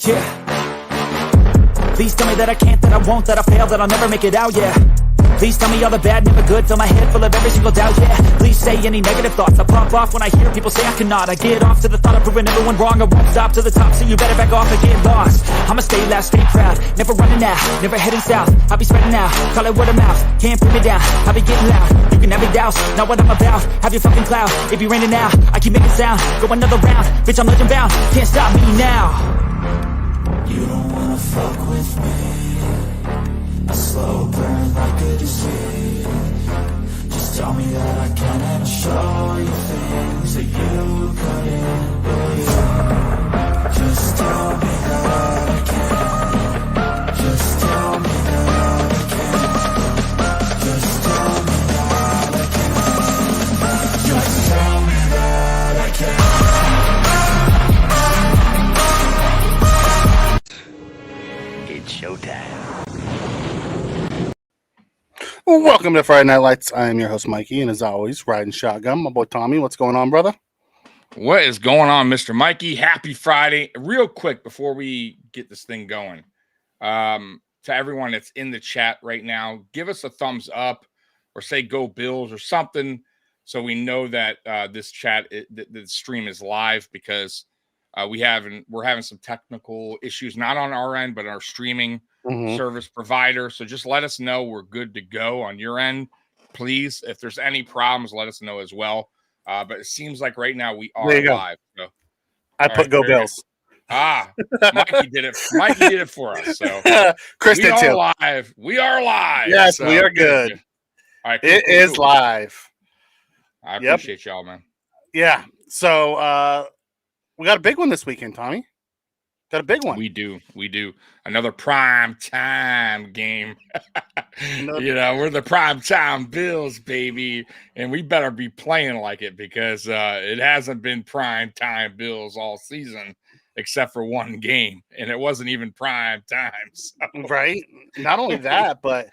Yeah. Please tell me that I can't, that I won't, that I fail, that I'll never make it out, yeah. Please tell me all the bad, never good, fill my head full of every single doubt, yeah. Please say any negative thoughts, I pop off when I hear people say I cannot. I get off to the thought of proving everyone wrong, I won't stop to the top, so you better back off and get lost. I'ma stay loud, stay proud, never running out, never heading south. I'll be spreading out, call it word of mouth, can't put me down, I'll be getting loud. You can have your doubts, not what I'm about, have your fucking clout. It be raining now, I keep making sound, go another round, bitch I'm legend bound, can't stop me now. You don't wanna fuck with me, a slow burn like a disease. Just tell me that I can and I'll show you things that you couldn't believe. Just tell me that I can. Just tell me that I can. Just tell me that I can. Just tell me that I can. It's showtime. Welcome to Friday Night Lights. I am your host, Mikey, and as always, riding shotgun. My boy Tommy, what's going on, brother? What is going on, Mr. Mikey? Happy Friday. Real quick, before we get this thing going, to everyone that's in the chat right now, give us a thumbs up or say go Bills or something so we know that this chat, the stream is live, because we're having some technical issues, not on our end, but our streaming service provider. So just let us know we're good to go on your end, please. If there's any problems, let us know as well. But it seems like right now we are live. So, I put go Bills. Mikey did it. Mikey did it for us. So Chris did too. Live. We are live. Yes, so, we are good. All right, it is live. I appreciate y'all, man. Yeah. So we got a big one this weekend, Tommy. Got a big one. We do. Another prime time game. We're the prime time Bills, baby. And we better be playing like it, because it hasn't been prime time Bills all season except for one game. And it wasn't even prime time. So. Right? Not only that, but,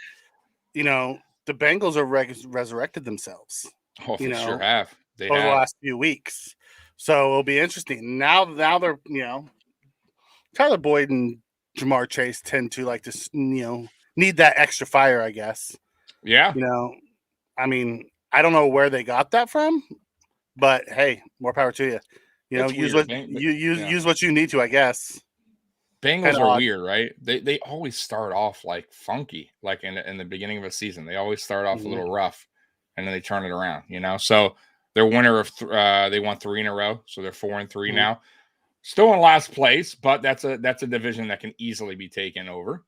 the Bengals are resurrected themselves. Oh, they sure have. They over have. The last few weeks. So it'll be interesting. Now they're, Tyler Boyd and Demar Chase tend to like to, need that extra fire, I guess. Yeah. I mean, I don't know where they got that from, but hey, more power to you. Use what you need to, I guess. Bengals are weird, right? They always start off like funky, like in the beginning of a season. They always start off a little rough, and then they turn it around. So they're winner of they won 3 in a row, so they're 4-3 now. Still in last place, but that's a division that can easily be taken over.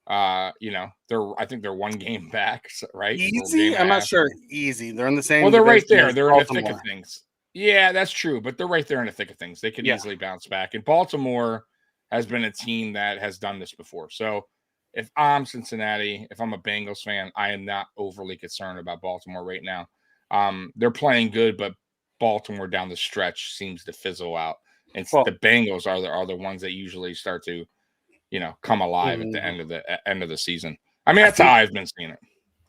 I think they're one game back, right? Easy? I'm not sure. Easy. They're in the same. Well, they're right there. They're in the thick of things. Yeah, that's true. But they're right there in the thick of things. They could easily bounce back. And Baltimore has been a team that has done this before. So if I'm Cincinnati, if I'm a Bengals fan, I am not overly concerned about Baltimore right now. They're playing good, but Baltimore down the stretch seems to fizzle out. And the Bengals are the ones that usually start to, come alive at the end of the season. I mean, that's how I've been seeing it.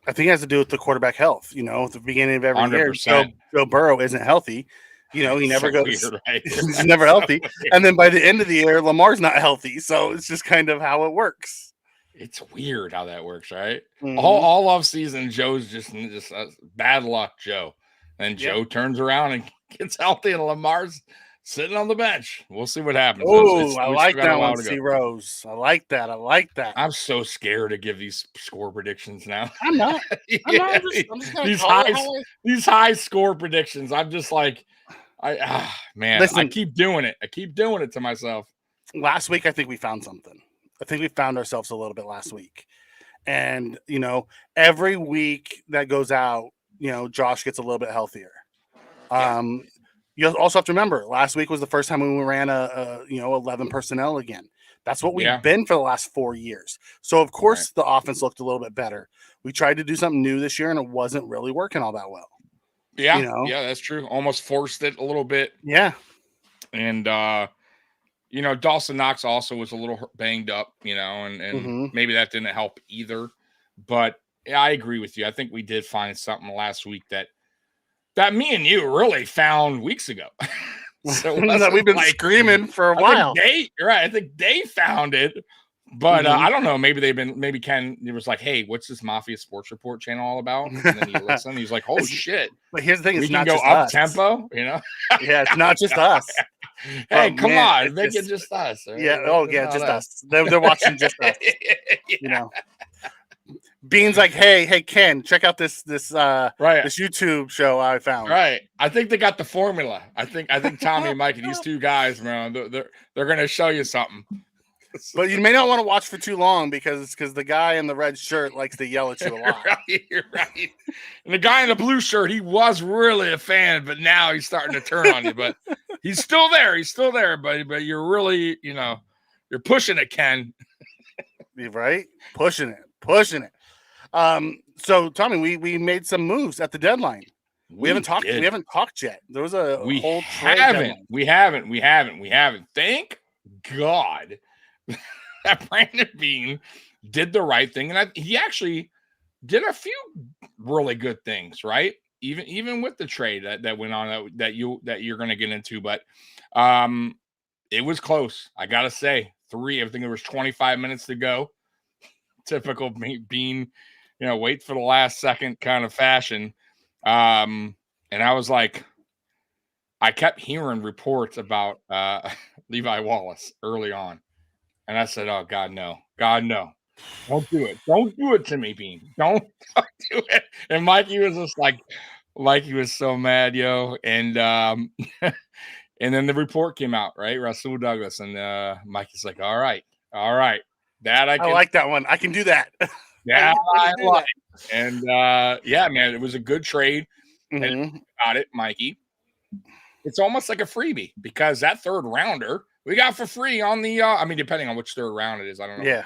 I think it has to do with the quarterback health. At the beginning of every 100%. year, Joe Burrow isn't healthy. He never goes. Weird, right? He's never healthy. And then by the end of the year, Lamar's not healthy. So it's just kind of how it works. It's weird how that works, right? All off season, Joe's just bad luck, Joe. And Joe turns around and gets healthy, and Lamar's sitting on the bench. We'll see what happens. Oh, I like that one, C. Rose. I like that. I'm so scared to give these score predictions now. I'm not. I'm just these high score predictions. I'm just like, listen, I keep doing it. I keep doing it to myself. Last week, I think we found something. I think we found ourselves a little bit last week. And, every week that goes out, Josh gets a little bit healthier. You also have to remember, last week was the first time when we ran 11 personnel again. That's what we've been for the last 4 years. So, of course, the offense looked a little bit better. We tried to do something new this year, and it wasn't really working all that well. Yeah, that's true. Almost forced it a little bit. Yeah. And, Dawson Knox also was a little banged up, and maybe that didn't help either. But I agree with you. I think we did find something last week that me and you really found weeks ago. So it that wasn't we've been like, screaming for a I while. think they found it, but I don't know. Maybe Ken was like, "Hey, what's this Mafia Sports Report channel all about?" And then he listened. He's like, "Oh shit!" But here's the thing: We it's can not go just up us. tempo, you know. Yeah, it's not just us. Hey, But come man, on, make it just us. Right? Yeah. Oh, yeah, just us. They're watching just us. You know. Bean's like, hey, Ken, check out this Right. this YouTube show I found. Right. I think they got the formula. I think Tommy and Mikey, these two guys, man, they're gonna show you something. But you may not want to watch for too long because the guy in the red shirt likes to yell at you a lot. Right. And the guy in the blue shirt, he was really a fan, but now he's starting to turn on you. But he's still there. He's still there, but you're really, you're pushing it, Ken. Right? Pushing it. So Tommy, we made some moves at the deadline. We haven't talked yet. There was a whole trade deadline. We haven't. Thank God that Brandon Bean did the right thing. And he actually did a few really good things, right? Even with the trade that went on that you're going to get into. But it was close. I got to say, I think there was 25 minutes to go. Typical Bean, wait for the last second kind of fashion. And I was like, I kept hearing reports about Levi Wallace early on. And I said, oh, God, no. Don't do it. Don't do it to me, Bean. Don't do it. And Mikey was just like, Mikey was so mad, yo. And and then the report came out, right? Rasul Douglas. And Mikey's like, all right. That I like that one. I can do that. Yeah, I like. And yeah, man, it was a good trade. Mm-hmm. And got it, Mikey. It's almost like a freebie because that third rounder we got for free on the. Depending on which third round it is, I don't know. Yeah,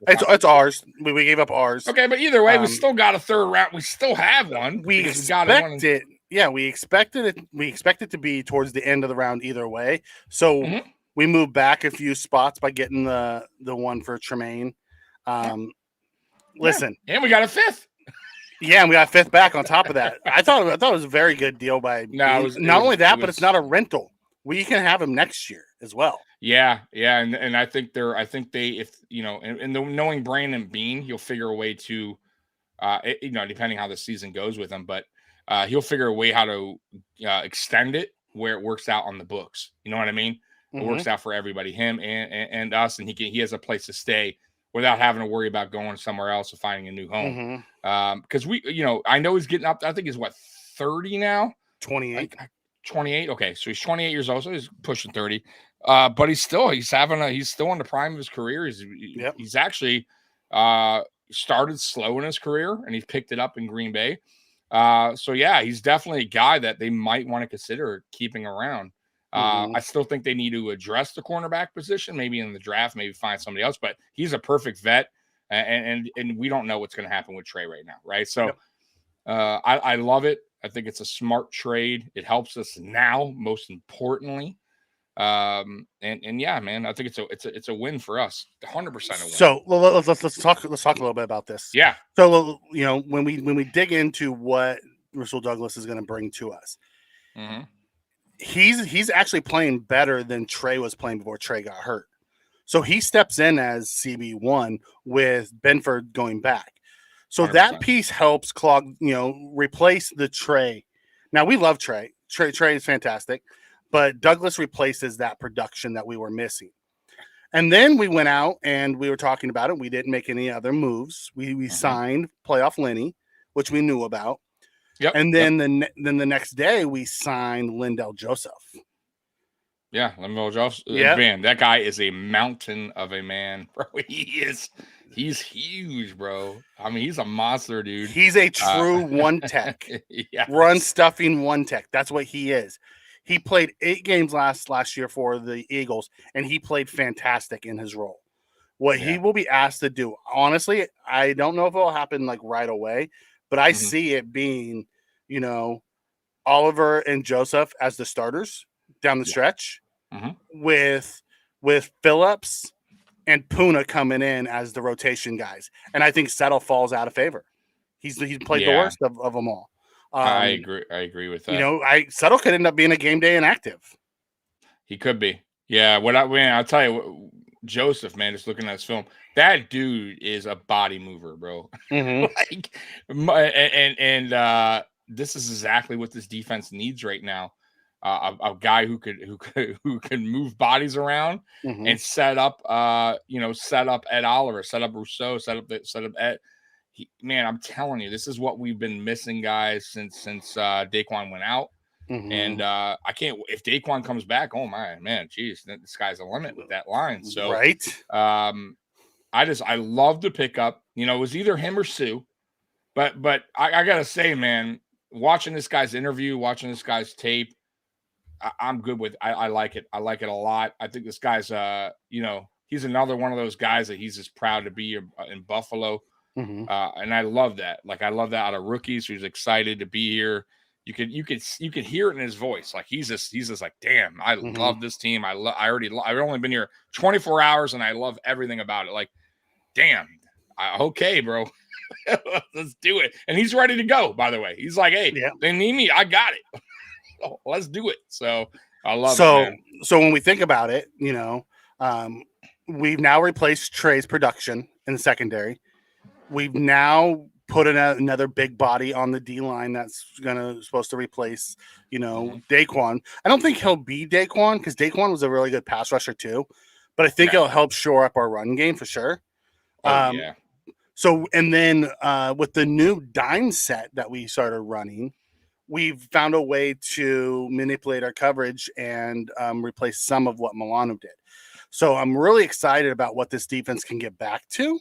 it's ours. We gave up ours. Okay, but either way, we still got a third round. We still have one. We expect it. Yeah, we expected it. We expect it to be towards the end of the round either way. So we moved back a few spots by getting the one for Tremaine. Listen, and we got a fifth. Yeah, and we got a fifth back on top of that. I thought it was a very good deal by. No, not only that, but it's not a rental. We can have him next year as well. Yeah, and I think they knowing Brandon Bean, he'll figure a way to, depending how the season goes with him, but he'll figure a way how to extend it where it works out on the books. You know what I mean? It works out for everybody, him and us, and he has a place to stay without having to worry about going somewhere else or finding a new home. Because I know he's getting up. I think he's 30 now. 28. 28. Okay, so he's 28 years old, so he's pushing 30. But he's still in the prime of his career. He's actually started slow in his career, and he's picked it up in Green Bay. So yeah, he's definitely a guy that they might want to consider keeping around. I still think they need to address the cornerback position, maybe in the draft, maybe find somebody else. But he's a perfect vet, and we don't know what's going to happen with Trey right now, right? So I love it. I think it's a smart trade. It helps us now, most importantly. And yeah, man, I think it's a win for us. 100% a win. So let's talk a little bit about this. Yeah. So when we dig into what Rasul Douglas is going to bring to us, he's actually playing better than Trey was playing before Trey got hurt. So he steps in as CB1 with Benford going back. So 100%. That piece helps replace the Trey. Now we love Trey. Trey is fantastic, but Douglas replaces that production that we were missing. And then we went out and we were talking about it. We didn't make any other moves. We signed playoff Lenny, which we knew about. Yep. And then the next day we signed Lindell Joseph. Yeah, Lindell Joseph. Yeah. Man, that guy is a mountain of a man, bro. He's huge, bro. I mean, he's a monster, dude. He's a true one tech. Run stuffing one tech. That's what he is. He played 8 games last year for the Eagles, and he played fantastic in his role. What he will be asked to do, honestly, I don't know if it will happen right away, but I see it being, Oliver and Joseph as the starters down the stretch, with Phillips and Puna coming in as the rotation guys. And I think Settle falls out of favor. He's played the worst of them all. I agree with that. Settle could end up being a game day inactive. He could be. Yeah. I'll tell you, Joseph, man, just looking at this film, that dude is a body mover, bro. Like, this is exactly what this defense needs right now. A guy who could move bodies around and set up Ed Oliver, set up Rousseau, set up Ed. Man, I'm telling you, this is what we've been missing, guys, since Daquan went out. And I can't. If Daquan comes back, oh my man, geez, the sky's the limit with that line. So right. I love the pickup. You know, it was either him or Sue, but I gotta say, man, watching this guy's interview, watching this guy's tape, I'm good with. I like it. I like it a lot. I think this guy's he's another one of those guys that he's just proud to be in Buffalo. And I love that. Like, I love that out of rookies who's excited to be here. You could hear it in his voice. Like, he's just like, damn, I love this team. I've only been here 24 hours and I love everything about it. Like, damn, okay, bro, let's do it. And he's ready to go, by the way. He's like, hey, they need me. I got it. Let's do it. So I love it, man. So when we think about it, we've now replaced Trey's production in the secondary. We've now put another big body on the D line that's supposed to replace, Daquan. I don't think he'll be Daquan because Daquan was a really good pass rusher too, but I think it'll help shore up our run game for sure. Yeah. So, and then with the new dime set that we started running, we've found a way to manipulate our coverage and replace some of what Milano did. So I'm really excited about what this defense can get back to.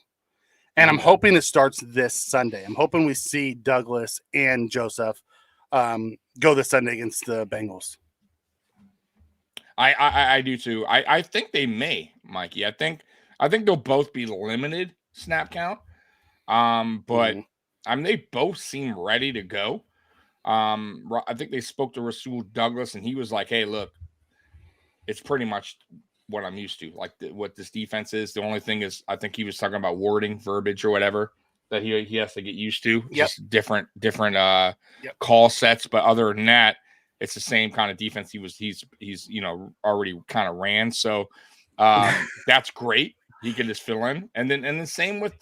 And I'm hoping it starts this Sunday. I'm hoping we see Douglas and Joseph go this Sunday against the Bengals. I do too. I think they may, Mikey. I think they'll both be limited snap count. But I mean, they both seem ready to go. I think they spoke to Rasul Douglas, and he was like, "Hey, look, it's pretty much what I'm used to, like what this defense is. The only thing is, I think he was talking about wording, verbiage, or whatever that he has to get used to. Just different call sets, but other than that, it's the same kind of defense he's already kind of ran. So that's great. He can just fill in, and then same with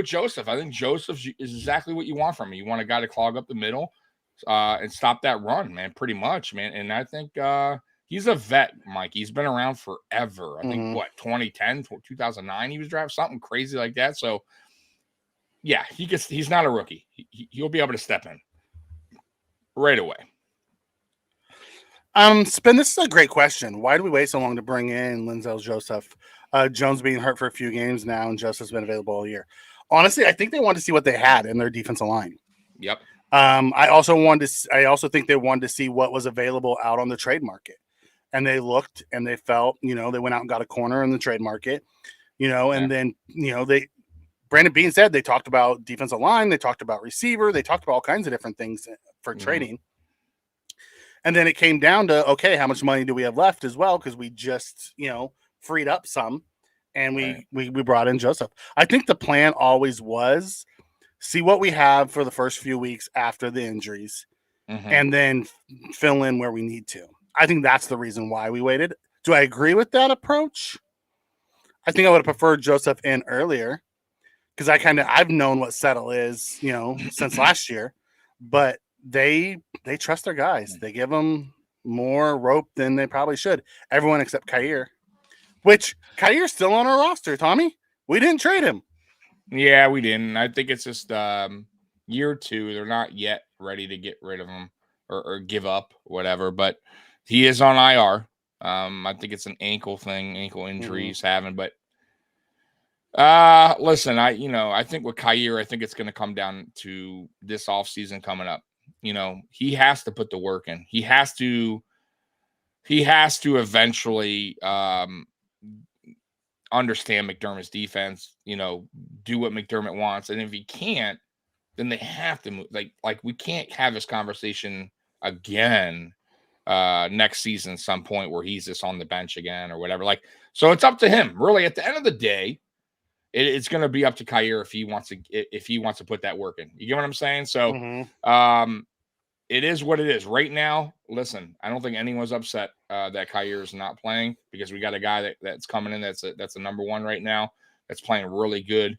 Joseph. I think Joseph is exactly what you want from him. You want a guy to clog up the middle and stop that run, man, pretty much, man. And I think he's a vet, Mike. He's been around forever. I think, 2010, 2009, he was drafted, something crazy like that. So, yeah, he's not a rookie. He'll be able to step in right away. Spin, this is a great question. Why do we wait so long to bring in Linzel Joseph? Jones being hurt for a few games now, and Joseph's been available all year. Honestly, I think they wanted to see what they had in their defensive line. Yep. I also think they wanted to see what was available out on the trade market. And they looked and they felt, they went out and got a corner in the trade market, and then, Brandon Beane said they talked about defensive line, they talked about receiver, they talked about all kinds of different things for trading. And then it came down to, okay, how much money do we have left as well? Because we just, freed up some, and we brought in Joseph. I think the plan always was see what we have for the first few weeks after the injuries, and then fill in where we need to. I think that's the reason why we waited. Do I agree with that approach? I think I would have preferred Joseph in earlier because I've known what settle is, since last year, but they trust their guys. They give them more rope than they probably should. Everyone except Khair, which Khair's still on our roster, Tommy. We didn't trade him. Yeah, we didn't. I think it's just year two. They're not yet ready to get rid of him or give up, whatever, but he is on IR. I think it's an ankle injury he's having. But listen, I think with Khair, I think it's going to come down to this offseason coming up. He has to put the work in. He has to eventually understand McDermott's defense. Do what McDermott wants, and if he can't, then they have to move. Like we can't have this conversation again next season, some point where he's just on the bench again or whatever. So it's up to him. Really, at the end of the day, it's going to be up to Khair if he wants to put that work in. You get what I'm saying? So it is what it is right now. Listen, I don't think anyone's upset that Kyer is not playing, because we got a guy that's coming in that's a number one right now, that's playing really good.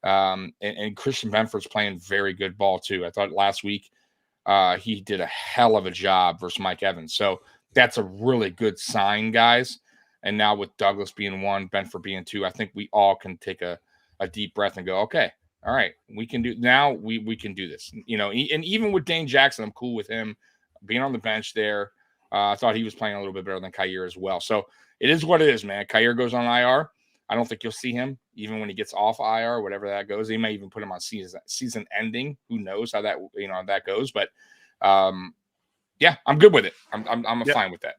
And Christian Benford's playing very good ball too. I thought last week he did a hell of a job versus Mike Evans. So that's a really good sign, guys. And now with Douglas being 1, Benford being 2, I think we all can take a deep breath and go, okay, all right, we can do this. You know, and even with Dane Jackson, I'm cool with him being on the bench there. I thought he was playing a little bit better than Kyer as well. So it is what it is, man. Kyer goes on IR. I don't think you'll see him even when he gets off IR, whatever that goes. They may even put him on season ending. Who knows how that goes? But yeah, I'm good with it. I'm fine with that.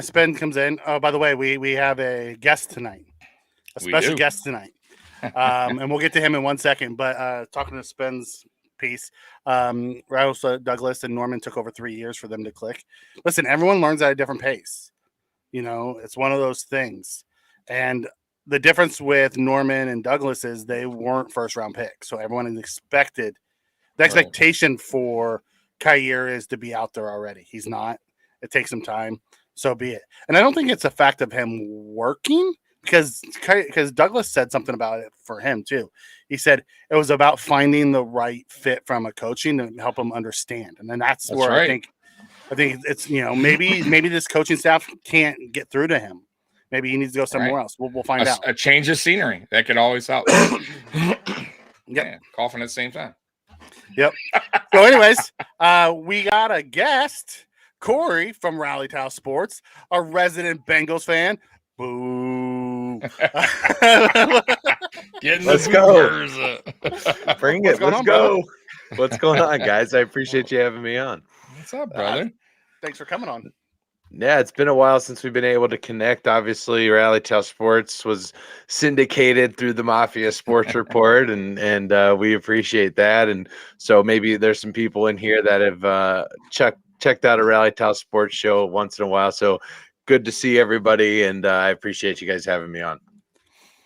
Spen comes in. Oh, by the way, we have a guest tonight, a special guest tonight, and we'll get to him in 1 second. But talking to Spen's piece, Raul Douglas and Norman took over 3 years for them to click. Listen, everyone learns at a different pace. You know, it's one of those things. And the difference with Norman and Douglas is they weren't first round picks, so everyone is expected. The expectation for Kyer is to be out there already. He's not. It takes some time. So be it. And I don't think it's a fact of him working, because Douglas said something about it for him too. He said it was about finding the right fit from a coaching to help him understand. And then that's where right. I think it's, you know, maybe this coaching staff can't get through to him. Maybe he needs to go somewhere else. We'll find out. A change of scenery that could always help. Yeah, coughing at the same time. Yep. So, anyways, we got a guest. Corey from Rally Towel Sports, a resident Bengals fan. Boo. Let's go. Bring it. Let's go. What's going on, guys? I appreciate you having me on. What's up, brother? Thanks for coming on. Yeah, it's been a while since we've been able to connect. Obviously, Rally Towel Sports was syndicated through the Mafia Sports Report, and we appreciate that. And so maybe there's some people in here that have checked out a Rally Towel Sports show once in a while. So good to see everybody, and I appreciate you guys having me on.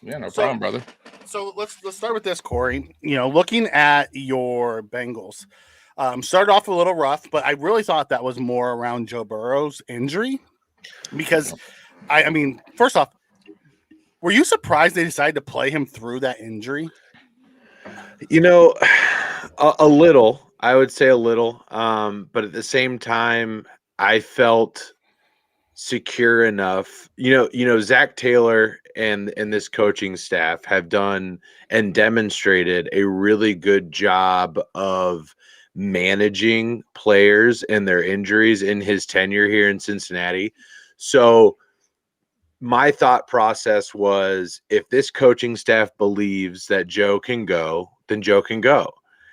Yeah, no problem, brother. So let's start with this, Corey. You know, looking at your Bengals, started off a little rough, but I really thought that was more around Joe Burrow's injury, because I mean, first off, were you surprised they decided to play him through that injury? You know, a little. I would say a little, but at the same time, I felt secure enough. You know, Zach Taylor and this coaching staff have done and demonstrated a really good job of managing players and their injuries in his tenure here in Cincinnati. So my thought process was, if this coaching staff believes that Joe can go, then Joe can go.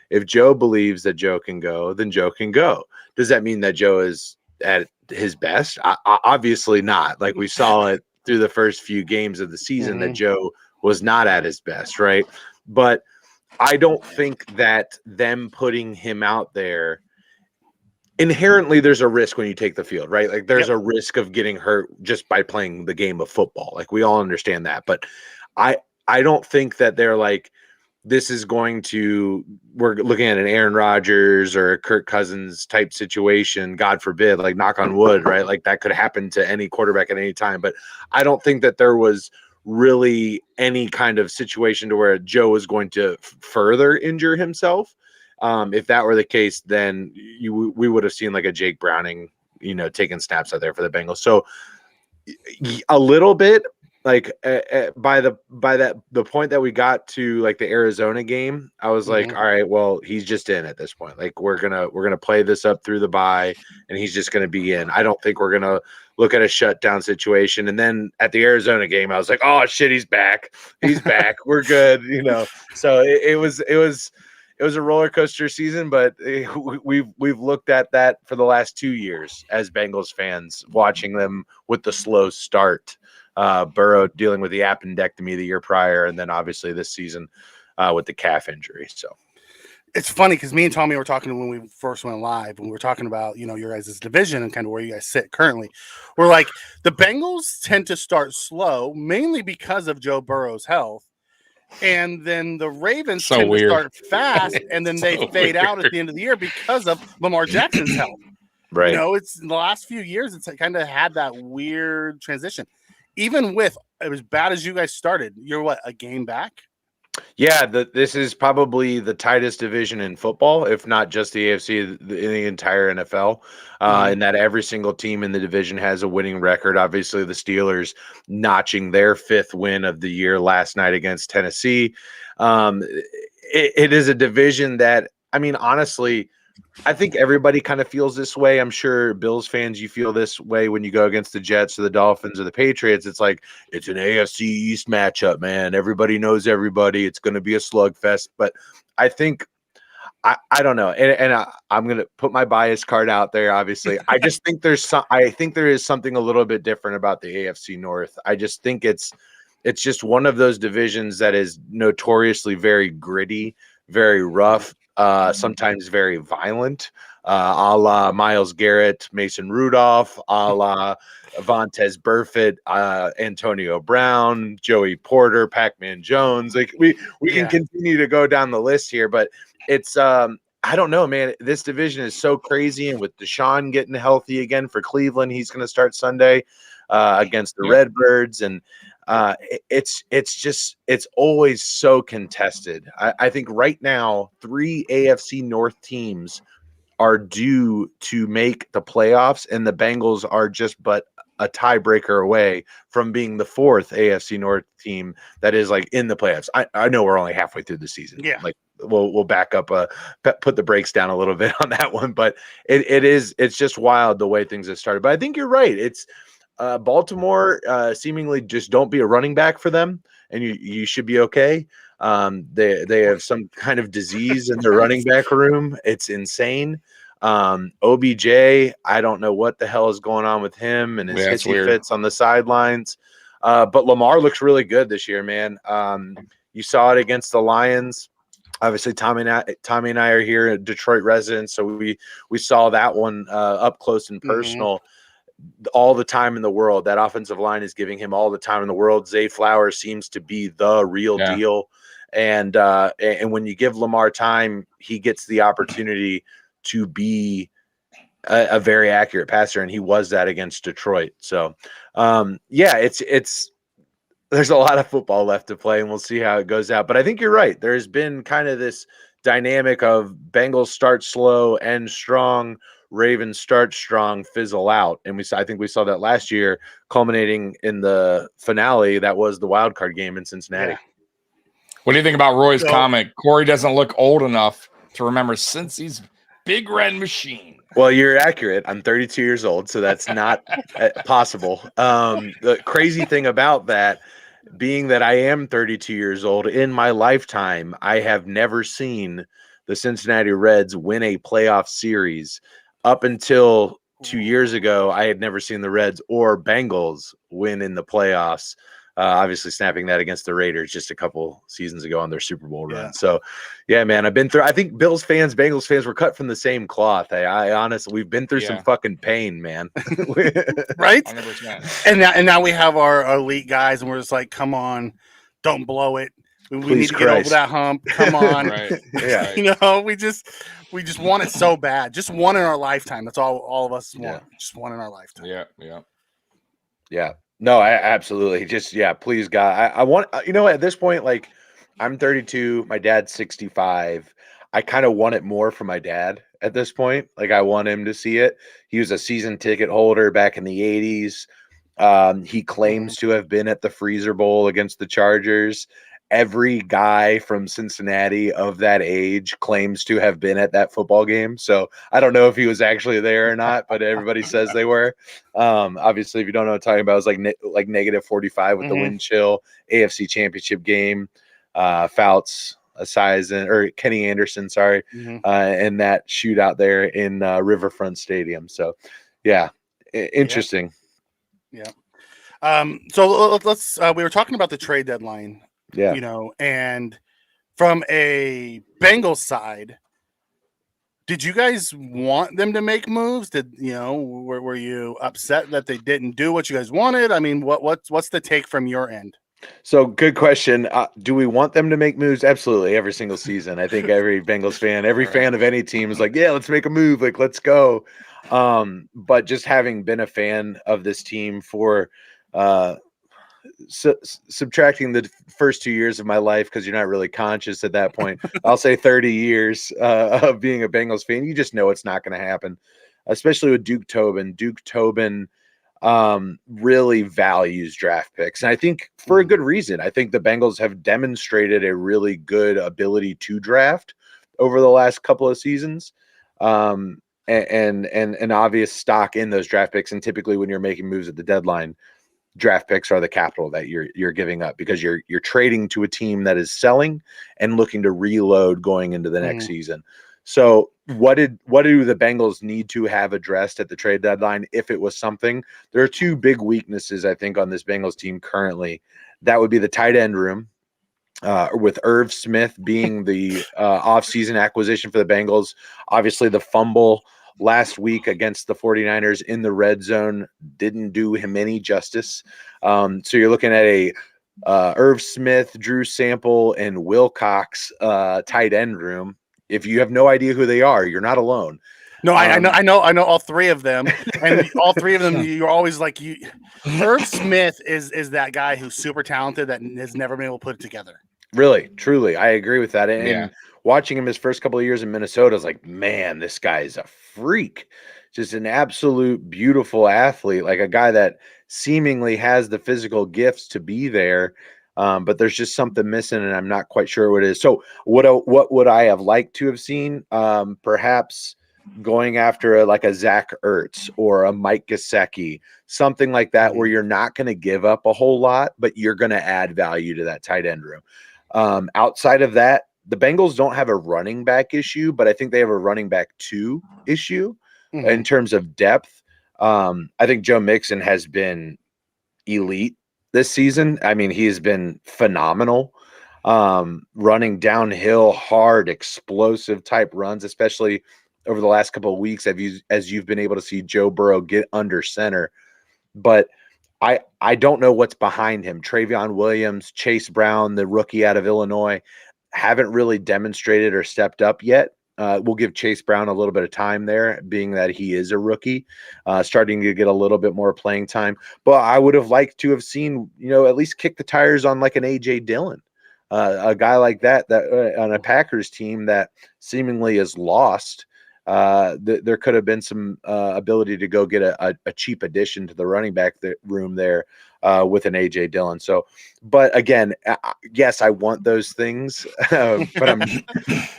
If Joe believes that Joe can go, then Joe can go. Does that mean that Joe is at his best? Obviously not. Like we saw it through the first few games of the season that Joe was not at his best, right? But I don't think that them putting him out there, inherently there's a risk when you take the field, right? Like there's a risk of getting hurt just by playing the game of football. Like we all understand that. But I don't think that they're like, this is going to, we're looking at an Aaron Rodgers or a Kirk Cousins type situation, God forbid, like knock on wood, right? Like that could happen to any quarterback at any time. But I don't think that there was really any kind of situation to where Joe was going to further injure himself. If that were the case, then we would have seen like a Jake Browning, you know, taking snaps out there for the Bengals. So a little bit, like by the point that we got to like the Arizona game, I was like, all right, well, he's just in at this point. Like we're gonna play this up through the bye, and he's just gonna be in. I don't think we're gonna look at a shutdown situation. And then at the Arizona game, I was like, oh shit, he's back. He's back. We're good, you know. So it was a roller coaster season, but we've looked at that for the last 2 years as Bengals fans, watching them with the slow start. Burrow dealing with the appendectomy the year prior, and then obviously this season with the calf injury. So it's funny because me and Tommy were talking when we first went live, and we were talking about, you know, your guys' division and kind of where you guys sit currently. We're like, the Bengals tend to start slow, mainly because of Joe Burrow's health, And then the Ravens So tend weird. to start fast, and then they So fade out at weird. the end of the year because of Lamar Jackson's health. Right. You know, it's in the last few years, it's kind of had that weird transition. Even with as bad as you guys started, you're what, a game back? Yeah, this is probably the tightest division in football, if not just the AFC, in the entire NFL. And that every single team in the division has a winning record. Obviously, the Steelers notching their 5th win of the year last night against Tennessee. It is a division that, I mean, honestly, I think everybody kind of feels this way. I'm sure Bills fans, you feel this way when you go against the Jets or the Dolphins or the Patriots. It's like, it's an AFC East matchup, man. Everybody knows everybody. It's going to be a slugfest. But I think, I don't know. And I'm going to put my bias card out there, obviously. I just think I think there is something a little bit different about the AFC North. I just think it's just one of those divisions that is notoriously very gritty, very rough, sometimes very violent, a la Myles Garrett, Mason Rudolph, a la Vontaze Burfict, Antonio Brown, Joey Porter, Pac-Man Jones. Like we can continue to go down the list here, but it's I don't know, man. This division is so crazy, and with Deshaun getting healthy again for Cleveland, he's going to start Sunday against the Redbirds, and it's always so contested. I think right now 3 AFC North teams are due to make the playoffs, and the Bengals are just but a tiebreaker away from being the 4th AFC North team that is like in the playoffs. I know we're only halfway through the season. Yeah. Like we'll back up, put the brakes down a little bit on that one, but it's just wild the way things have started. But I think you're right. It's Baltimore seemingly just don't be a running back for them, and you should be okay. They have some kind of disease in their running back room. It's insane. OBJ, I don't know what the hell is going on with him and his hissy fits on the sidelines. But Lamar looks really good this year, man. You saw it against the Lions. Obviously, Tommy and I are here at Detroit residents, so we saw that one up close and personal. All the time in the world. That offensive line is giving him all the time in the world. Zay Flowers seems to be the real deal. And when you give Lamar time, he gets the opportunity to be a very accurate passer, and he was that against Detroit. So, it's there's a lot of football left to play, and we'll see how it goes out. But I think you're right. There's been kind of this dynamic of Bengals start slow, end strong, Ravens start strong, fizzle out. And I think we saw that last year, culminating in the finale that was the wild card game in Cincinnati. Yeah. What do you think about Roy's comment? Corey doesn't look old enough to remember Cincy's Big Red Machine. Well, you're accurate. I'm 32 years old, so that's not possible. The crazy thing about that, being that I am 32 years old, in my lifetime, I have never seen the Cincinnati Reds win a playoff series. Up until 2 years ago, I had never seen the Reds or Bengals win in the playoffs. Obviously snapping that against the Raiders just a couple seasons ago on their Super Bowl run. So, yeah, man, I've been through. I think Bills fans, Bengals fans were cut from the same cloth. I honestly, we've been through some fucking pain, man. Right? 100%. And now we have our elite guys, and we're just like, come on, don't blow it. We need to get over that hump. Come on. Right. Yeah. You know, we just want it so bad. Just one in our lifetime. That's all of us want. Just one in our lifetime. Yeah. No, I absolutely. Just, please, God. I want, at this point, like, I'm 32, my dad's 65. I kind of want it more for my dad at this point. Like, I want him to see it. He was a season ticket holder back in the 80s. He claims to have been at the Freezer Bowl against the Chargers. Every guy from Cincinnati of that age claims to have been at that football game. So I don't know if he was actually there or not, but everybody says they were. Obviously, if you don't know what I'm talking about, it was like negative 45 with the wind chill. AFC Championship game. Fouts, Kenny Anderson, and that shootout there in Riverfront Stadium. So, interesting. Yeah. So let's. We were talking about the trade deadline. Yeah. And from a Bengals side, did you guys want them to make moves? Were you upset that they didn't do what you guys wanted? I mean, what's the take from your end? So good question. Do we want them to make moves? Absolutely. Every single season. I think every Bengals fan, every fan of any team is like, yeah, let's make a move. Like, let's go. But just having been a fan of this team for subtracting the first 2 years of my life, because you're not really conscious at that point, I'll say 30 years of being a Bengals fan, you just know it's not going to happen, especially with Duke Tobin. Duke Tobin really values draft picks, and I think for a good reason. I think the Bengals have demonstrated a really good ability to draft over the last couple of seasons, and an obvious stock in those draft picks. And typically when you're making moves at the deadline, draft picks are the capital that you're giving up, because you're trading to a team that is selling and looking to reload going into the next season. So what do the Bengals need to have addressed at the trade deadline? If it was something, there are two big weaknesses, I think, on this Bengals team currently. That would be the tight end room, with Irv Smith being the offseason acquisition for the Bengals. Obviously, the fumble last week against the 49ers in the red zone didn't do him any justice. So you're looking at a Irv Smith, Drew Sample, and Wilcox tight end room. If you have no idea who they are, you're not alone. No, I know all three of them, and all three of them, you're always like, Irv Smith is that guy who's super talented that has never been able to put it together. Really, truly, I agree with that. And watching him his first couple of years in Minnesota, I was like, man, this guy is a freak. Just an absolute beautiful athlete, like a guy that seemingly has the physical gifts to be there. But there's just something missing, and I'm not quite sure what it is. So what would I have liked to have seen? Perhaps going after a Zach Ertz or a Mike Gesicki, something like that, where you're not going to give up a whole lot, but you're going to add value to that tight end room. Outside of that, the Bengals don't have a running back issue, but I think they have a running back 2 issue in terms of depth. I think Joe Mixon has been elite this season. I mean, he's been phenomenal, running downhill, hard, explosive type runs, especially over the last couple of weeks, as you've been able to see Joe Burrow get under center. But I don't know what's behind him. Travion Williams, Chase Brown, the rookie out of Illinois, haven't really demonstrated or stepped up yet. We'll give Chase Brown a little bit of time there, being that he is a rookie, starting to get a little bit more playing time. But I would have liked to have seen, at least kick the tires on like an A.J. Dillon, a guy like that on a Packers team that seemingly is lost. There could have been some ability to go get a cheap addition to the running back room there with an A.J. Dillon. So, but again, yes, I want those things, but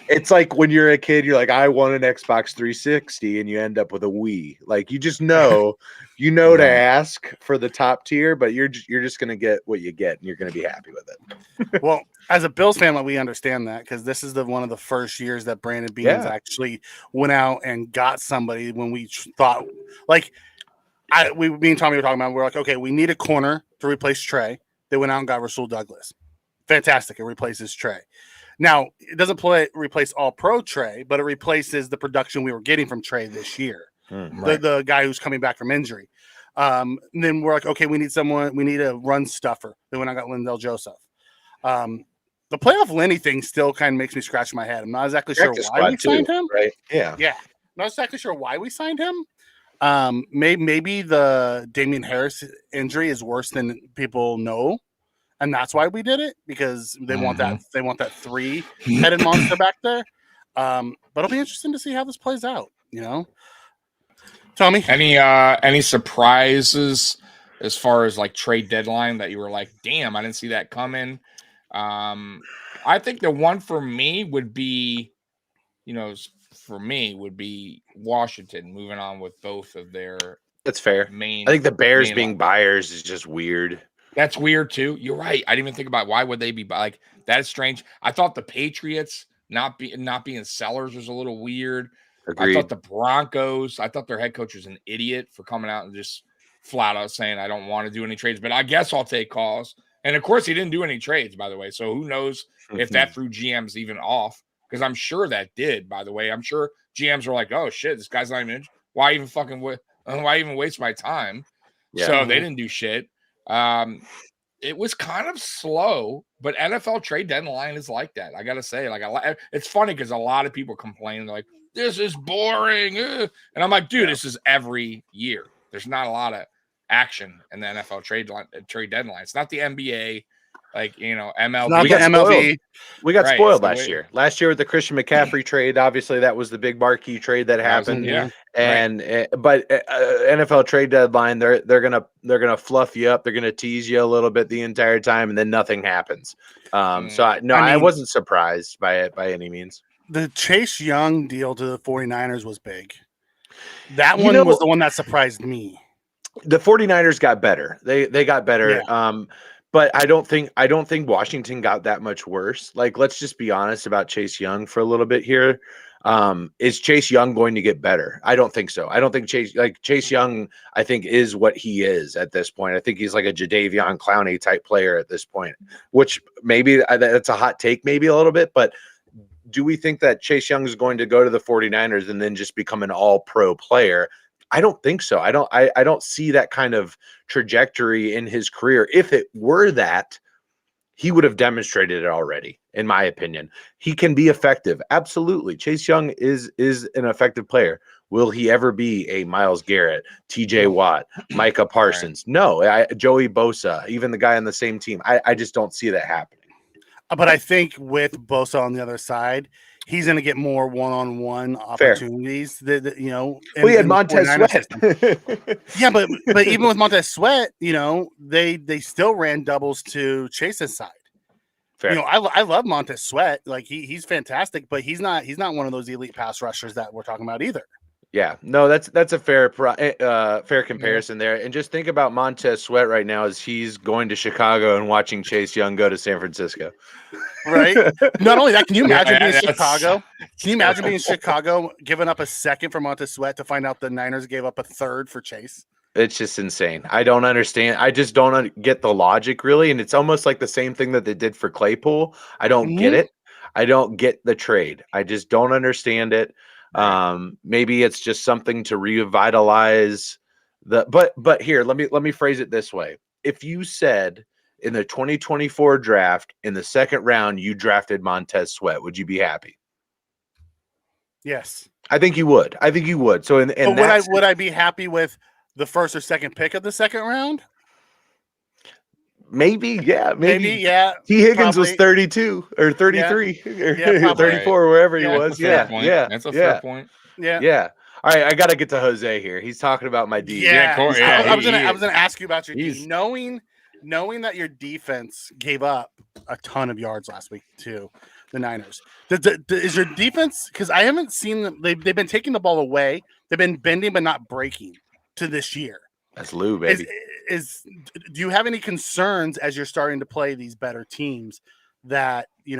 it's like when you're a kid, you're like, I want an Xbox 360, and you end up with a Wii. Like, you just know, to ask for the top tier, but you're just going to get what you get, and you're going to be happy with it. Well, as a Bills fan, we understand that, because this is one of the first years that Brandon Beans actually went out and got somebody when we thought, like, me and Tommy were talking about, we're like, okay, we need a corner to replace Trey. They went out and got Rasul Douglas. Fantastic. It replaces Trey. Now, it doesn't replace all pro Trey, but it replaces the production we were getting from Trey this year. The guy who's coming back from injury. And then we're like, okay, we need a run stuffer. Then when I got Lindell Joseph. The playoff Lenny thing still kind of makes me scratch my head. I'm not exactly sure why we signed him. Right? Yeah. Yeah. Not exactly sure why we signed him. Maybe the Damian Harris injury is worse than people know, and that's why we did it, because they want that 3-headed monster back there. But it'll be interesting to see how this plays out. Tommy, any surprises as far as like trade deadline that you were like, damn, I didn't see that coming? I think the one for me would be, Washington moving on with both of their. That's fair. I think the Bears being buyers is just weird. That's weird too. You're right. I didn't even think about why would they be like that. Is strange. I thought the Patriots not being sellers was a little weird. Agreed. I thought the Broncos. I thought their head coach was an idiot for coming out and just flat out saying I don't want to do any trades, but I guess I'll take calls. And of course, he didn't do any trades, by the way. So who knows if that threw GMs even off? Because I'm sure that did. By the way, I'm sure GMs were like, "Oh shit, this guy's not even. Why even waste my time?" Yeah. So they didn't do shit. it was kind of slow, but NFL trade deadline is like that. I gotta say, it's funny because a lot of people complain like this is boring, and I'm like, dude, this is every year. There's not a lot of action in the NFL trade deadline. It's not the NBA, MLB. Not the MLB. We got spoiled last year. Last year with the Christian McCaffrey trade, obviously that was the big marquee trade that happened. But NFL trade deadline, they're gonna fluff you up. They're gonna tease you a little bit the entire time, and then nothing happens. I wasn't surprised by it by any means. The Chase Young deal to the 49ers was big. That one was the one that surprised me. The 49ers got better. They got better. Yeah. But I don't think Washington got that much worse. Like, let's just be honest about Chase Young for a little bit here. Is Chase Young going to get better? I don't think so. I don't think Chase Young, I think, is what he is at this point. I think he's like a Jadeveon Clowney type player at this point, which maybe that's a hot take, maybe a little bit. But do we think that Chase Young is going to go to the 49ers and then just become an all-pro player? I don't think so. I don't see that kind of trajectory in his career. If it were that, he would have demonstrated it already, in my opinion. He can be effective. Absolutely. Chase Young is an effective player. Will he ever be a Myles Garrett, TJ Watt, Micah Parsons? No, Joey Bosa, even the guy on the same team. I just don't see that happening. But I think with Bosa on the other side, he's going to get more one-on-one opportunities. He had Montez Sweat. Yeah, but even with Montez Sweat, they still ran doubles to Chase's side. Fair. I love Montez Sweat. Like he's fantastic, but he's not one of those elite pass rushers that we're talking about either. Yeah, no, that's a fair comparison there. And just think about Montez Sweat right now as he's going to Chicago and watching Chase Young go to San Francisco. Right. Not only that, can you imagine being Chicago? Can you imagine being Chicago, giving up a second for Montez Sweat to find out the Niners gave up a third for Chase? It's just insane. I don't understand. I just don't get the logic really. And it's almost like the same thing that they did for Claypool. I don't get it. I don't get the trade. I just don't understand it. Maybe it's just something to revitalize but here, let me phrase it this way. If you said in the 2024 draft in the second round you drafted Montez Sweat, would you be happy? Yes. I think you would. So would I be happy with the first or second pick of the second round? Maybe, yeah. T. Higgins was 32 or 33 or 34, wherever he was. Yeah. That's a fair point. Yeah. All right, I got to get to Jose here. He's talking about my D. I was gonna ask you about your D. Knowing that your defense gave up a ton of yards last week to the Niners. Is your defense, because I haven't seen them, they've been taking the ball away. They've been bending but not breaking to this year. That's Lou, baby. Do you have any concerns as you're starting to play these better teams that you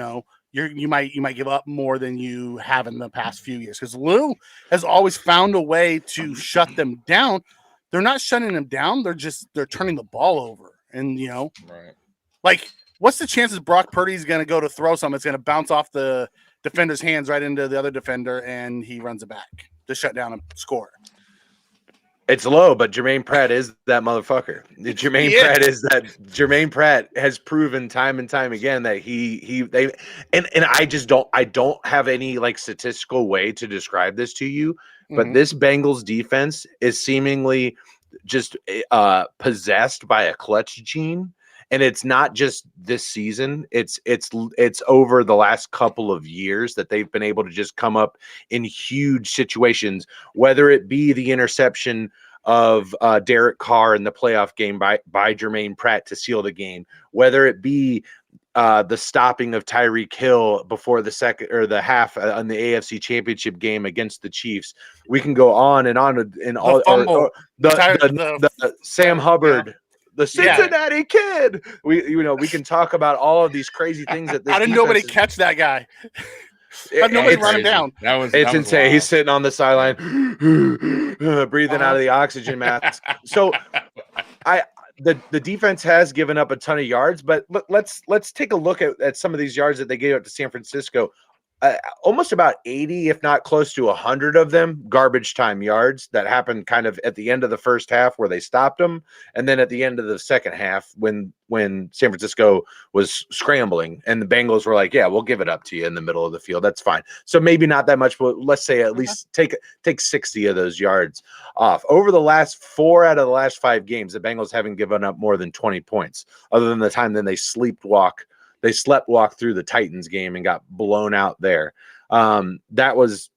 might give up more than you have in the past few years? Because Lou has always found a way to shut them down. They're not shutting them down. They're turning the ball over. And right. Like, what's the chances Brock Purdy's going to go to throw something? It's going to bounce off the defender's hands right into the other defender, and he runs it back to shut down a score. It's low, but Jermaine Pratt is that motherfucker. Jermaine Pratt has proven time and time again that I don't have any like statistical way to describe this to you, but this Bengals defense is seemingly just possessed by a clutch gene. And it's not just this season. It's over the last couple of years that they've been able to just come up in huge situations, whether it be the interception of Derek Carr in the playoff game by Jermaine Pratt to seal the game, whether it be the stopping of Tyreek Hill before the second or the half on the AFC Championship game against the Chiefs. We can go on and on and all. The Sam Hubbard. Yeah. The Cincinnati kid. We can talk about all of these crazy things that this. How did nobody catch that guy? How did nobody run him down? It's insane. Wild. He's sitting on the sideline, breathing out of the oxygen mask. So, the defense has given up a ton of yards, but let's take a look at some of these yards that they gave up to San Francisco. almost about 80, if not close to 100 of them garbage time yards that happened kind of at the end of the first half where they stopped them. And then at the end of the second half, when San Francisco was scrambling and the Bengals were like, yeah, we'll give it up to you in the middle of the field. That's fine. So maybe not that much, but let's say at least take 60 of those yards off. Over the last 4 out of the last 5 games, the Bengals haven't given up more than 20 points, other than the time then they slept walk through the Titans game and got blown out there. That was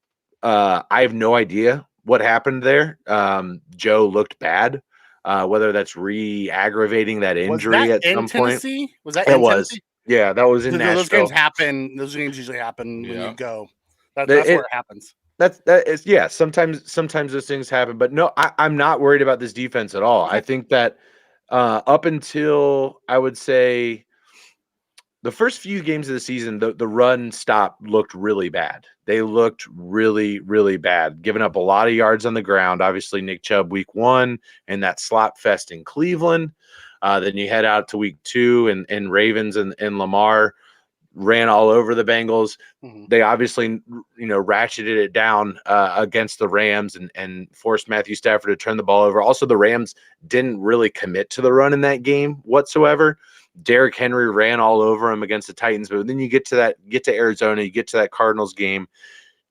I have no idea what happened there. Joe looked bad. Whether that's re-aggravating that injury at some Tennessee? point. Was that it in was. Tennessee? Yeah, that was in Nashville. Those games happen. Those games usually happen when you go. That's where it happens. That is, yeah. Sometimes those things happen, but no, I'm not worried about this defense at all. I think that up until I would say the first few games of the season, the run stop looked really bad. They looked really, really bad, giving up a lot of yards on the ground. Obviously, Nick Chubb week 1 and that slot fest in Cleveland. Then you head out to week 2 and Ravens and Lamar ran all over the Bengals. Mm-hmm. They obviously, ratcheted it down against the Rams and forced Matthew Stafford to turn the ball over. Also, the Rams didn't really commit to the run in that game whatsoever. Derrick Henry ran all over him against the Titans, but then you get to Arizona, you get to that Cardinals game.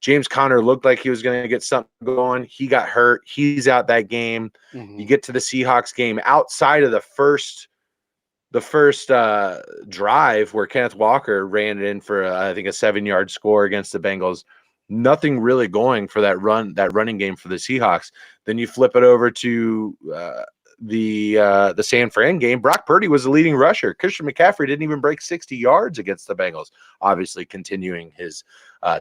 James Conner looked like he was going to get something going. He got hurt. He's out that game. Mm-hmm. You get to the Seahawks game outside of the first drive where Kenneth Walker ran it in for I think a 7-yard score against the Bengals. Nothing really going for that running game for the Seahawks. Then you flip it over to the San Fran game. Brock Purdy was the leading rusher. Christian McCaffrey didn't even break 60 yards against the Bengals, obviously continuing his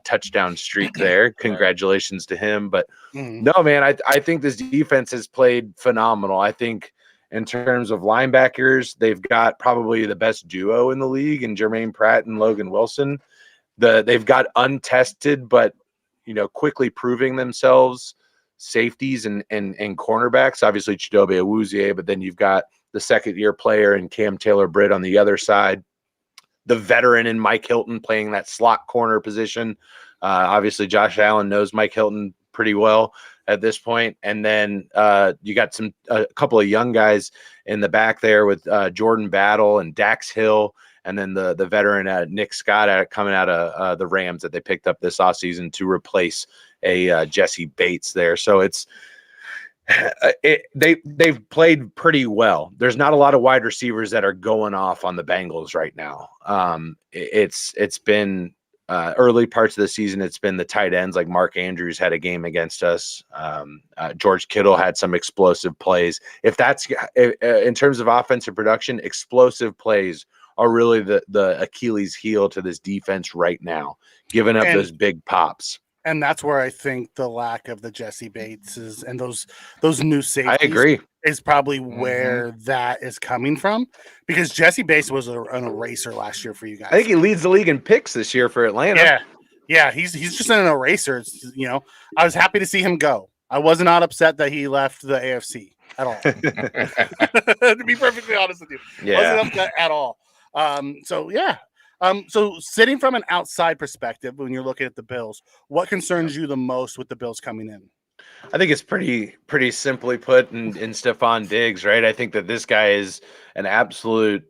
touchdown streak there. Congratulations to him. But no, man, I think this defense has played phenomenal. I think in terms of linebackers, they've got probably the best duo in the league in Jermaine Pratt and Logan Wilson. They've got untested, but quickly proving themselves safeties and cornerbacks. Obviously Chidobe Awuzie, but then you've got the second-year player and Cam Taylor-Britt on the other side. The veteran in Mike Hilton playing that slot corner position. Obviously Josh Allen knows Mike Hilton pretty well at this point. And then you got a couple of young guys in the back there with Jordan Battle and Dax Hill, and then the veteran Nick Scott coming out of the Rams that they picked up this offseason to replace a Jesse Bates there. So they've played pretty well. There's not a lot of wide receivers that are going off on the Bengals right now. It's been early parts of the season. It's been the tight ends like Mark Andrews had a game against us. George Kittle had some explosive plays. In terms of offensive production, explosive plays are really the Achilles heel to this defense right now, giving up those big pops. And that's where I think the lack of the Jesse Bates and those new safeties, I agree, is probably where that is coming from, because Jesse Bates was an eraser last year for you guys. I think he leads the league in picks this year for Atlanta. Yeah, he's just an eraser. It's, I was happy to see him go. I was not upset that he left the AFC at all. To be perfectly honest with you, wasn't upset at all. So sitting from an outside perspective, when you're looking at the Bills, what concerns you the most with the Bills coming in? I think it's pretty simply put in Stephon Diggs, right? I think that this guy is an absolute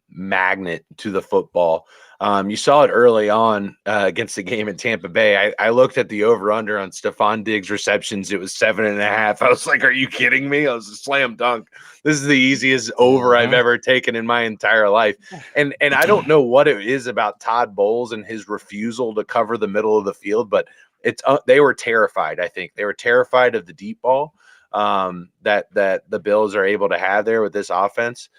magnet to the football. You saw it early on against the game in Tampa Bay. I looked at the over-under on Stephon Diggs receptions. It was 7.5. I was like, are you kidding me? It was a slam dunk. This is the easiest over I've ever taken in my entire life. And I don't know what it is about Todd Bowles and his refusal to cover the middle of the field, but they were terrified. I think they were terrified of the deep ball that the Bills are able to have there with this offense,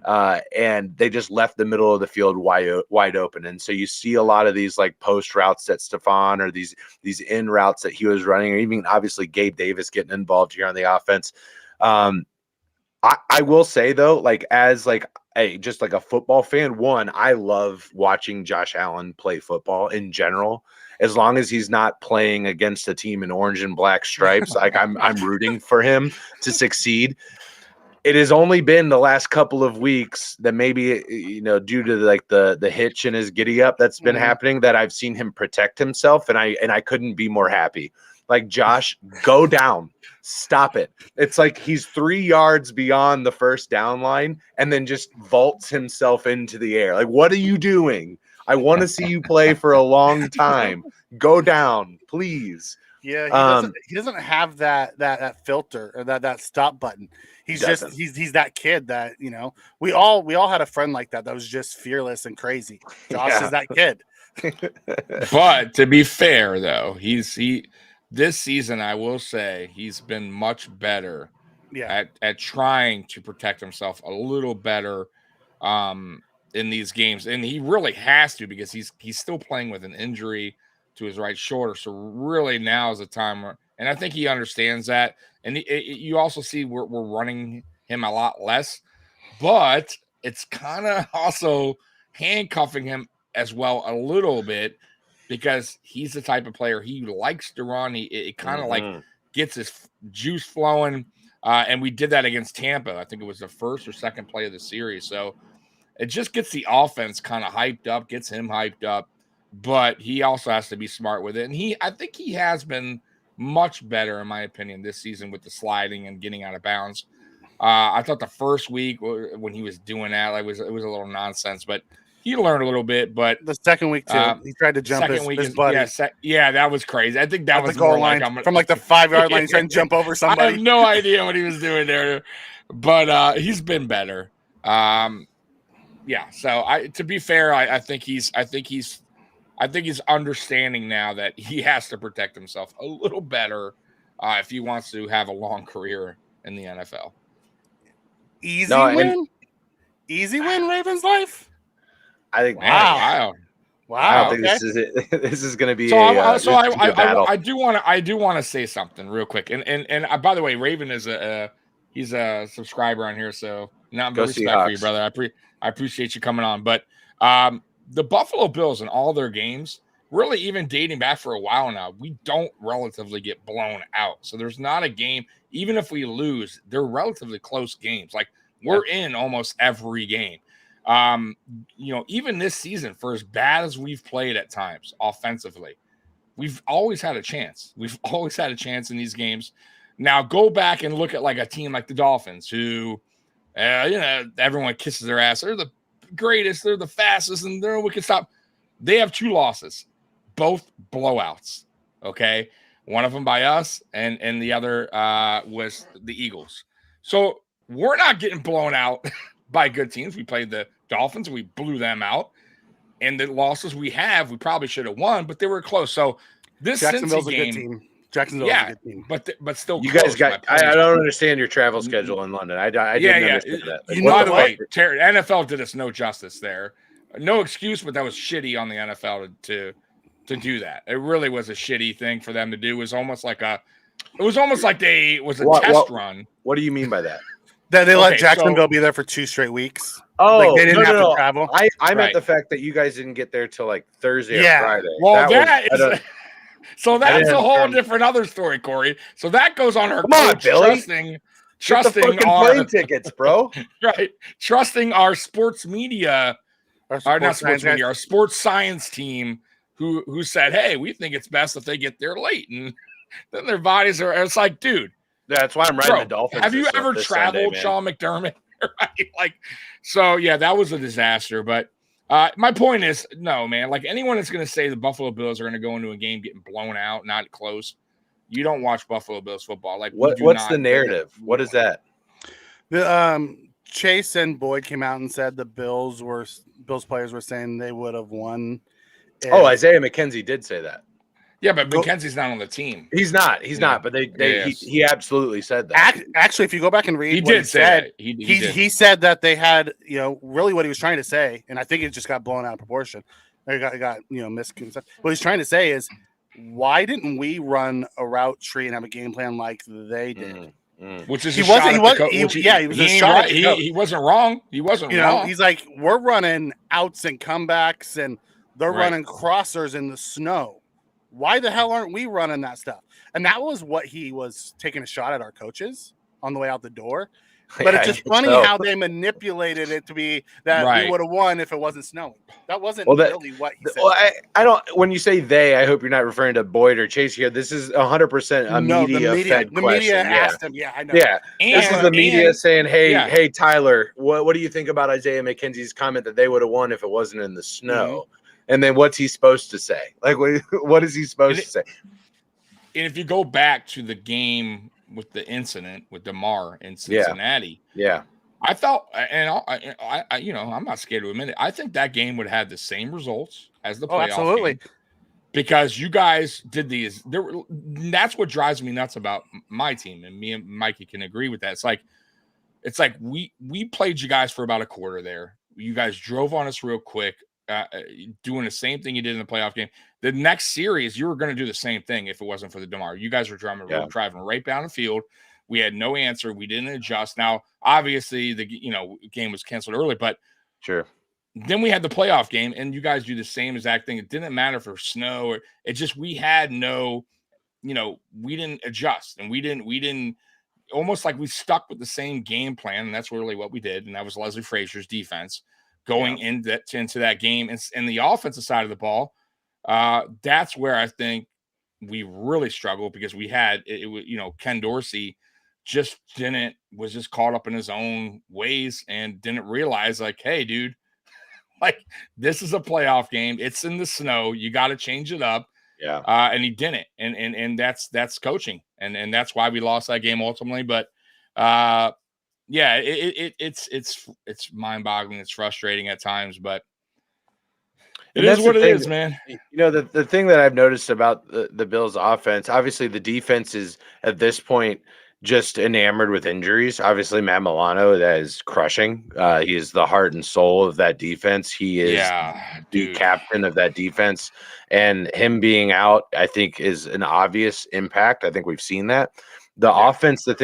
and they just left the middle of the field wide open. And so you see a lot of these like post routes that Stephon, or these in routes that he was running, or even obviously Gabe Davis getting involved here on the offense. I will say though, just like a football fan, I love watching Josh Allen play football in general. As long as he's not playing against a team in orange and black stripes, I'm rooting for him to succeed. it has only been the last couple of weeks that maybe, due to like the hitch in his giddy up that's been happening, that I've seen him protect himself, and I couldn't be more happy. Like, Josh, go down. Stop it. It's like he's 3 yards beyond the first down line and then just vaults himself into the air. Like, what are you doing? I want to see you play for a long time. Go down, please. Yeah, he doesn't have that filter or that stop button. He's that kid that, we all had a friend like that was just fearless and crazy. Josh is that kid. But to be fair, though, this season, I will say, he's been much better at trying to protect himself a little better in these games. And he really has to, because he's still playing with an injury to his right shoulder. So really now is the time where, and I think he understands that. And you also see we're running him a lot less, but it's kind of also handcuffing him as well a little bit, because he's the type of player he likes to run. It kind of like gets his juice flowing. And we did that against Tampa. I think it was the first or second play of the series. So it just gets the offense kind of hyped up, gets him hyped up, but he also has to be smart with it. And I think he has been much better, in my opinion, this season with the sliding and getting out of bounds. I thought the first week when he was doing that, it was a little nonsense, but he learned a little bit. But the second week too, he tried to jump his buddy. Yeah, that was crazy. I think that was the goal line from like the 5-yard line. He's trying to jump over somebody. I have no idea what he was doing there, but he's been better. So to be fair, I think he's understanding now that he has to protect himself a little better if he wants to have a long career in the NFL. Easy win, Ravens life. I think. Wow. I don't think this is it. This is going to be battle. I do want to say something real quick. And by the way, Raven is he's a subscriber on here, so not respect for you, brother. I appreciate you coming on. But the Buffalo Bills in all their games, really even dating back for a while now, we don't relatively get blown out. So there's not a game, even if we lose, they're relatively close games. Like, we're in almost every game. Even this season, for as bad as we've played at times offensively, we've always had a chance. We've always had a chance in these games. Now go back and look at like a team like the Dolphins, who, everyone kisses their ass. They're the greatest. They're the fastest, and we can stop. They have 2 losses, both blowouts. Okay, one of them by us, and the other was the Eagles. So we're not getting blown out by good teams. We played the Dolphins, we blew them out, and the losses we probably should have won, but they were close. So this Jacksonville's Cincy game, a good team. Jacksonville's a good team. But still, you guys got. I don't understand your travel schedule in London. I didn't understand that. Like, by the way, NFL did us no justice there. No excuse, but that was shitty on the NFL to do that. It really was a shitty thing for them to do. It was almost like a test run. What do you mean by that? That they let Jacksonville be there for 2 straight weeks. Oh, like they didn't have to travel. I meant the fact that you guys didn't get there till like Thursday or Friday. Well, that's a whole different other story, Corey. So that goes on our trusting our plane tickets, bro. Right, trusting our sports media, our sports science team, who said, "Hey, we think it's best if they get there late," and then their bodies are. It's like, dude. That's why I'm riding the Dolphins. Have you ever traveled, Sean McDermott? Right? That was a disaster. But my point is, no, man. Like, anyone that's going to say the Buffalo Bills are going to go into a game getting blown out, not close, you don't watch Buffalo Bills football. Like, what's the narrative? What is that? The Chase and Boyd came out and said the Bills players were saying they would have won. Isaiah McKenzie did say that. Yeah, but McKenzie's not on the team. He's not. But he absolutely said that. Actually, if you go back and read, he said that they had, really what he was trying to say, and I think it just got blown out of proportion. It got misconception. What he's trying to say is, why didn't we run a route tree and have a game plan like they did? Which is he wasn't wrong. He wasn't wrong. He's like, we're running outs and comebacks, and they're running crossers in the snow. Why the hell aren't we running that stuff? And that was what he was taking a shot at our coaches on the way out the door. But Yeah, it's I just guess funny so. how they manipulated it to be that we Right. would have won if it wasn't snowing. That wasn't Well, really what he said. Well, I don't. When you say they, I hope you're not referring to Boyd or Chase here. This is 100% a No, the media. media-fed The media question. Yeah, asked him. Yeah, I know. yeah. This is the media saying, "Hey, yeah. hey, Tyler, what do you think about Isaiah McKenzie's comment that they would have won if it wasn't in the snow?" And then what's he supposed to say? Like, what is he supposed to say? And if you go back to the game with the incident with Demar in Cincinnati, Yeah. I thought, and I you know, I'm not scared to admit it. I think that game would have had the same results as the playoff absolutely. game because you guys did these. That's what drives me nuts about my team, and me and Mikey can agree with that. It's like we played you guys for about a quarter there. You guys drove on us real quick, doing the same thing you did in the playoff game. The next series, you were going to do the same thing if it wasn't for the Demar. You guys were driving right down the field. We had no answer. We didn't adjust. Now, obviously, the game was canceled early, but Sure. Then we had the playoff game, and you guys do the same exact thing. It didn't matter for snow or it just we had no, we didn't adjust, and we didn't almost like we stuck with the same game plan, and that's really what we did. And that was Leslie Frazier's defense going into that game, and the offensive side of the ball. That's where I think we really struggled because we had Ken Dorsey was just caught up in his own ways and didn't realize like, hey, dude, like this is a playoff game. It's in the snow. You got to change it up. Yeah. And he didn't. And that's coaching. And that's why we lost that game ultimately. But it's mind-boggling. It's frustrating at times, but it is what it is, man. The thing that I've noticed about the Bills offense, obviously the defense is at this point just enamored with injuries. Obviously, Matt Milano, that is crushing. He is the heart and soul of that defense. He is the captain of that defense. And him being out, I think, is an obvious impact. I think we've seen that. The offense, the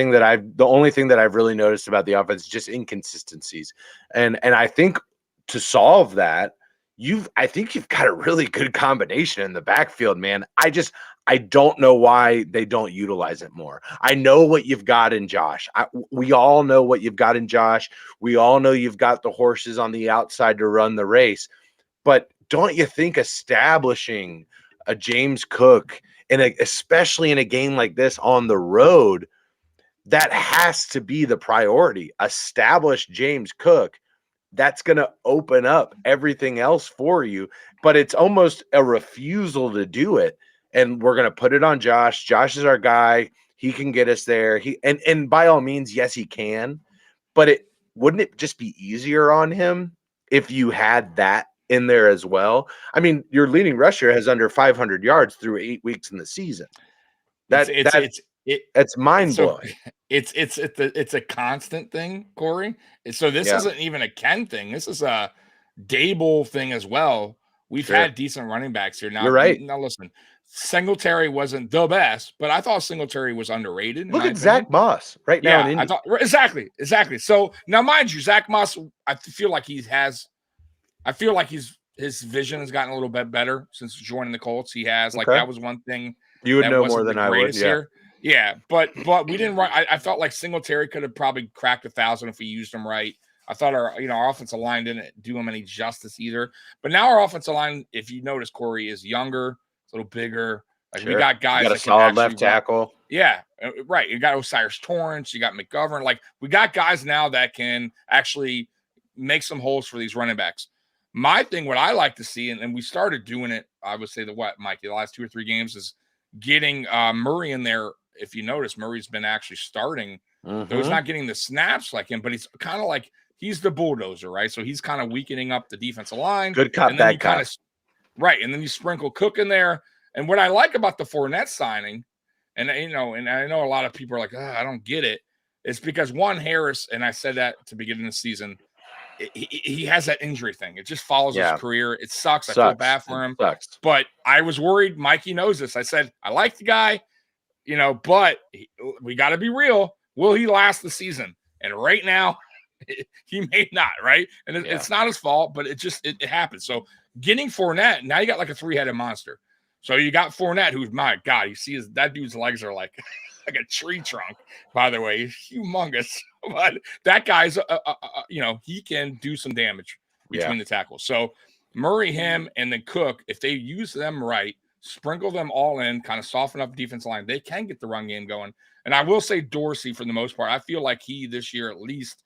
only thing that I've really noticed about the offense is just inconsistencies. And I think to solve that, I think you've got a really good combination in the backfield, man. I don't know why they don't utilize it more. I know what you've got in Josh. We all know what you've got in Josh. We all know you've got the horses on the outside to run the race. But don't you think establishing a James Cook, especially in a game like this on the road, that has to be the priority? Establish James Cook. That's going to open up everything else for you. But it's almost a refusal to do it. And we're going to put it on Josh. Josh is our guy. He can get us there. And by all means, yes, he can. But wouldn't it just be easier on him if you had that in there as well? I mean, your leading rusher has under 500 yards through 8 weeks in the season. It's mind blowing. It's a constant thing, Corey. So this isn't even a Ken thing. This is a Dable thing as well. We've had decent running backs here. Now, you're right. Now listen, Singletary wasn't the best, but I thought Singletary was underrated. Look at Zach Moss right now. I thought exactly. So now, mind you, Zach Moss, I feel like his vision has gotten a little bit better since joining the Colts. He has that was one thing you would know more than I would. Yeah, but we didn't run. I felt like Singletary could have probably cracked 1,000 if we used him right. I thought our offensive line didn't do him any justice either. But now our offensive line, if you notice, Corey, is younger, it's a little bigger. Like we got guys. You got a solid left tackle. Yeah, right. You got Osiris Torrance. You got McGovern. Like we got guys now that can actually make some holes for these running backs. My thing, what I like to see, and we started doing it, I would say Mikey, the last 2 or 3 games is getting Murray in there. If you notice, Murray's been actually starting. Though he's not getting the snaps like him, but he's kind of like he's the bulldozer, right? So he's kind of weakening up the defensive line. Good cop, bad cop. Right, and then you sprinkle Cook in there. And what I like about the Fournette signing, and I know a lot of people are like, I don't get it. It's because Harris, and I said that to begin the season, he has that injury thing. It just follows his career. It sucks. I feel bad for him. But I was worried. Mikey knows this. I said, I like the guy, but we got to be real. Will he last the season? And right now, he may not, right? And it's not his fault, but it happens. So getting Fournette, now you got like a 3-headed monster. So you got Fournette, who's, my God, you see that dude's legs are like like a tree trunk, by the way. He's humongous. But that guy's, he can do some damage between the tackles. So Murray, him, and then Cook, if they use them right, sprinkle them all in, kind of soften up the defense line, they can get the run game going. And I will say Dorsey, for the most part, I feel like he this year at least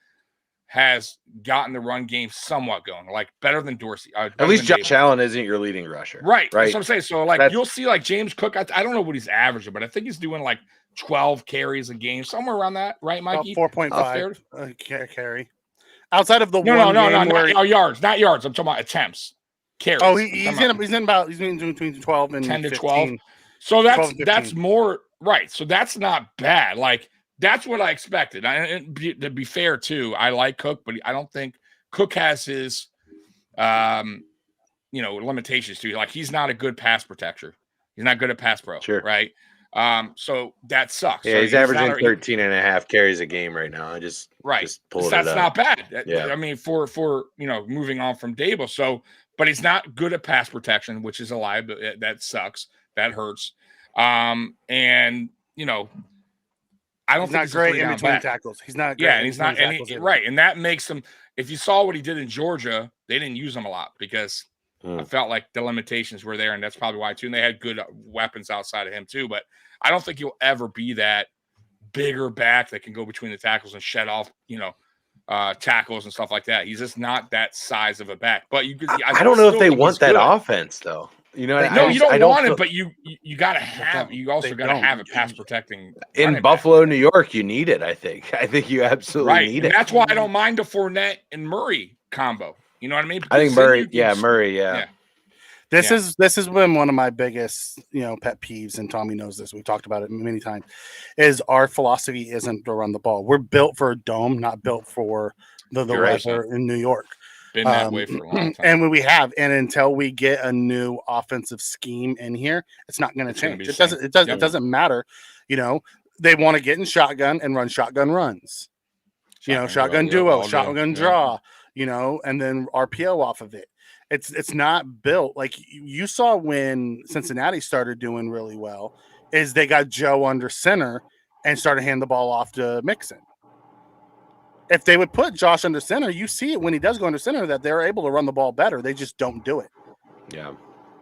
has gotten the run game somewhat going, like better than Dorsey. At least Josh Allen isn't your leading rusher. Right. That's what I'm saying. So, like, you'll see, like, James Cook, I don't know what he's averaging, but I think he's doing, like, 12 carries a game, somewhere around that, right, Mikey? 4.5 carry. Outside of the no, yards, not yards. I'm talking about attempts. Carries. Oh, he's in between 12 and 10 to 15. 12. So that's more right. So that's not bad. Like, that's what I expected. And to be fair, too, I like Cook, but I don't think Cook has his, limitations too. Like, he's not a good pass protector. He's not good at pass pro. Sure. Right. So that sucks. Yeah, so he's averaging 13 and a half carries a game right now. I just pulled that's it up. not bad. Yeah. I mean, for moving on from Dable. So, but he's not good at pass protection, which is a lie. But that sucks. That hurts. I don't think he's not great in between tackles. He's not great. Yeah, and he's not right. And that makes him, if you saw what he did in Georgia, they didn't use him a lot because I felt like the limitations were there, and that's probably why too. And they had good weapons outside of him too. But I don't think he'll ever be that bigger back that can go between the tackles and shed off, tackles and stuff like that. He's just not that size of a back. But you could. I don't know if they want that offense though. You don't want it, but you got to have. You also got to have a pass protecting. In Buffalo, New York, you need it. I think you absolutely need it. That's why I don't mind the Fournette and Murray combo. You know what I mean? I think Murray. Yeah. This has been one of my biggest, pet peeves, and Tommy knows this. We've talked about it many times. Is our philosophy isn't to run the ball. We're built for a dome, not built for the weather in New York. Been that way for a long time. And and until we get a new offensive scheme in here, it's not going to change. It doesn't matter. They want to get in shotgun and run shotgun runs. Shotgun duo, shotgun draw. And then RPO off of it. It's not built like you saw when Cincinnati started doing really well. Is they got Joe under center and started handing the ball off to Mixon. If they would put Josh under center, you see it when he does go under center that they're able to run the ball better. They just don't do it. Yeah.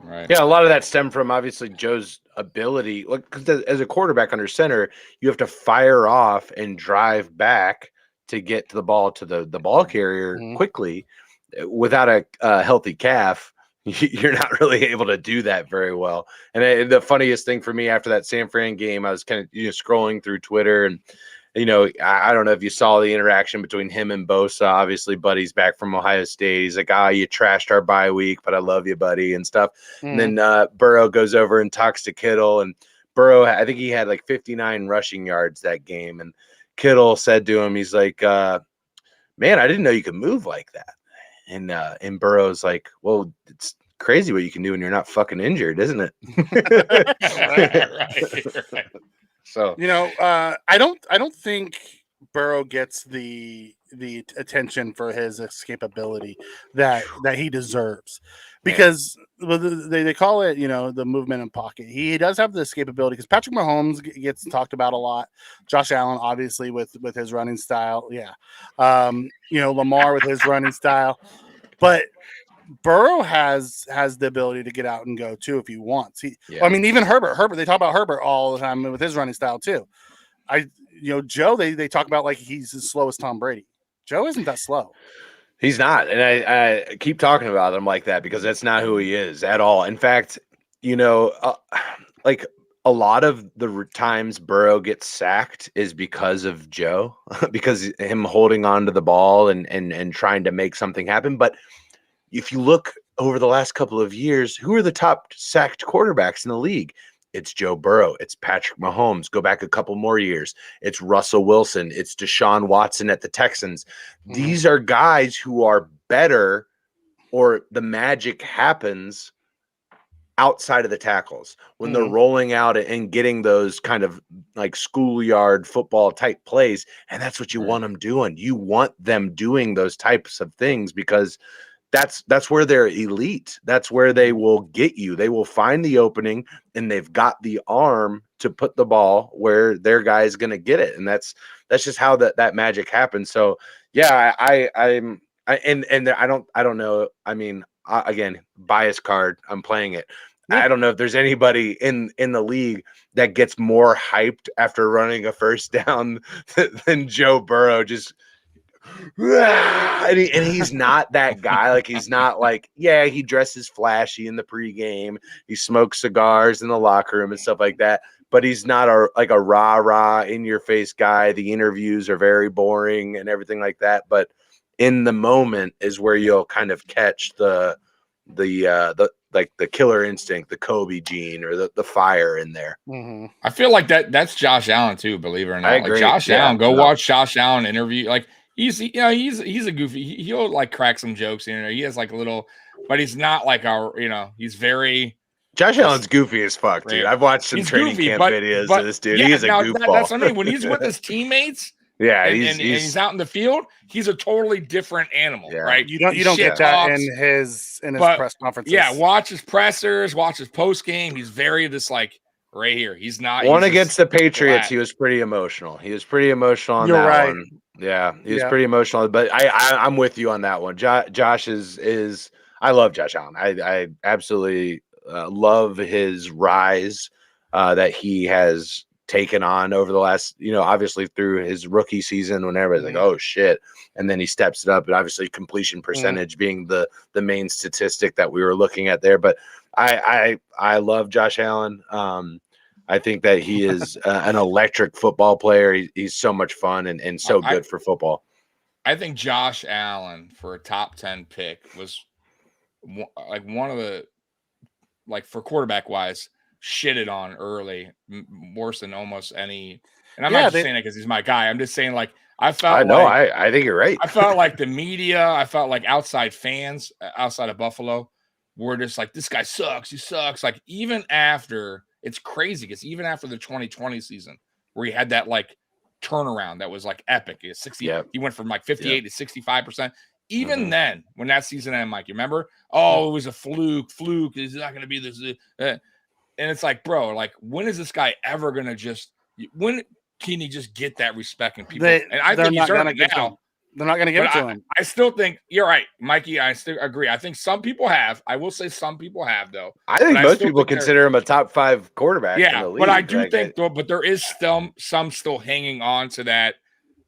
Right. Yeah, a lot of that stemmed from obviously Joe's ability. Look, because as a quarterback under center, you have to fire off and drive back to get to the ball to the ball carrier quickly. Without a healthy calf, you're not really able to do that very well. And the funniest thing for me after that San Fran game, I was kind of scrolling through Twitter and. I don't know if you saw the interaction between him and Bosa. Obviously, Buddy's back from Ohio State. He's like, you trashed our bye week, but I love you, buddy, and stuff. And then Burrow goes over and talks to Kittle. And Burrow, I think he had like 59 rushing yards that game. And Kittle said to him, he's like, man, I didn't know you could move like that. And Burrow's like, well, it's crazy what you can do when you're not fucking injured, isn't it? Right. So I don't think Burrow gets the attention for his escapability that he deserves, because they call it the movement in pocket. He does have the escapability because Patrick Mahomes gets talked about a lot. Josh Allen obviously with his running style, Lamar with his running style, but Burrow has the ability to get out and go too if he wants. Even Herbert. They talk about Herbert all the time with his running style too. Joe. They talk about like he's as slow as Tom Brady. Joe isn't that slow. He's not, and I keep talking about him like that because that's not who he is at all. In fact, like a lot of the times Burrow gets sacked is because of Joe, because him holding on to the ball and trying to make something happen, but. If you look over the last couple of years, who are the top sacked quarterbacks in the league? It's Joe Burrow. It's Patrick Mahomes. Go back a couple more years. It's Russell Wilson. It's Deshaun Watson at the Texans. These are guys who are better, or the magic happens outside of the tackles when they're rolling out and getting those kind of like schoolyard football type plays. And that's what you want them doing. You want them doing those types of things because that's where they're elite. That's where they will get you. They will find the opening, and they've got the arm to put the ball where their guy is going to get it. And that's just how that magic happens. So yeah, I don't know. I mean, again, bias card. I'm playing it. Yeah. I don't know if there's anybody in the league that gets more hyped after running a first down than Joe Burrow. Just and he's not that guy. Like, he's not like, yeah, he dresses flashy in the pregame. He smokes cigars in the locker room and stuff like that. But he's not a rah in your face guy. The interviews are very boring and everything like that. But in the moment is where you'll kind of catch the killer instinct, the Kobe gene, or the fire in there. Mm-hmm. I feel like that's Josh Allen too, believe it or not. I Like agree. Josh Yeah, Allen, go no. watch Josh Allen interview. Like he's a goofy. He'll like crack some jokes in there. He has like a little, but he's not like he's very. Josh Allen's goofy as fuck, dude. I've watched some training camp videos of this dude. Yeah, He's a goofball. That's what I mean. When he's with his teammates, yeah, and he's out in the field, he's a totally different animal, Yeah. right? You don't get that in his press conferences. Yeah, watch his pressers, watch his post game. He's very right here. He's not one he's against the Patriots. flat. He was pretty emotional. He was pretty emotional on You're that right. one. Yeah, he was pretty emotional. But I'm with you on that one. Josh is I love Josh Allen. I absolutely love his rise that he has taken on over the last, obviously through his rookie season when everybody's like, oh shit. And then he steps it up, and obviously completion percentage being the main statistic that we were looking at there. But I love Josh Allen. I think that he is an electric football player. He's so much fun and so good for football. I think Josh Allen for a top 10 pick was like one of the, like for quarterback wise, shitted on early, worse than almost any. And I'm not just saying that because he's my guy. I'm just saying, like, I think you're right. I felt like the media, I felt like outside fans outside of Buffalo were just like, this guy sucks. He sucks. Like, even after, it's crazy because even after the 2020 season where he had that like turnaround that was like epic, he went from like 58 to 65%. Even then, when that season ended, Mike, you remember? Oh, it was a fluke. It's not going to be this. And it's like, bro, like, when is this guy ever going to when can he just get that respect in people? And I think he's earned it now. They're not going to give it to him. I still think you're right, Mikey. I still agree. I think some people have. I will say some people have, though. I think most people consider him a top 5 quarterback. Yeah, in the league. But I do think, though, but there is some still hanging on to that.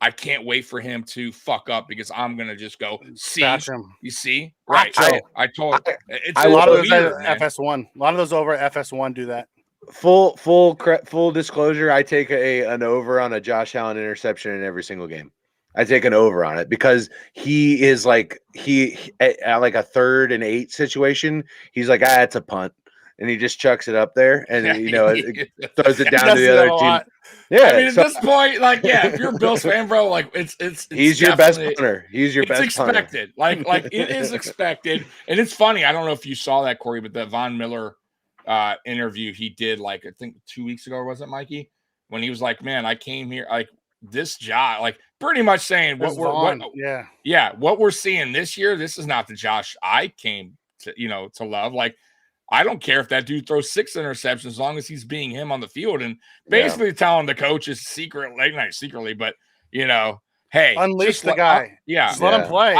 I can't wait for him to fuck up because I'm gonna just go see him. You see, right? I told. It's a lot of those FS1. A lot of those over FS1 do that. Full disclosure. I take an over on a Josh Allen interception in every single game. I take an over on it because he is like at like a 3rd and 8 situation. He's like, it's a punt, and he just chucks it up there, and it throws it down to the other team. Yeah, I mean, at this point, like, if you're a Bills fan, bro, like, it's he's your best punter. He's your best expected. Punter. Like it is expected, and it's funny. I don't know if you saw that, Corey, but the Von Miller interview he did, like, I think 2 weeks ago, was it, Mikey? When he was like, "Man, I came here like this job," like pretty much saying what we're seeing this year. This is not the Josh I came to love. Like, I don't care if that dude throws 6 interceptions as long as he's being him on the field, and basically telling the coaches secretly, but hey, unleash the guy. Just let him play.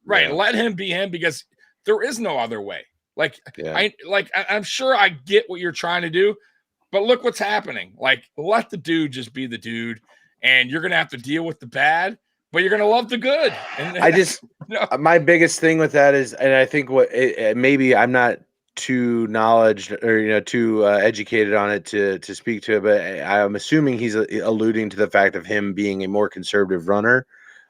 Let him be him because there is no other way. Like, I'm sure I get what you're trying to do, but look what's happening. Like, let the dude just be the dude, and you're gonna have to deal with the bad, but you're gonna love the good. And my biggest thing with that is, and I think maybe I'm not too too educated on it to speak to it, but I'm assuming he's alluding to the fact of him being a more conservative runner,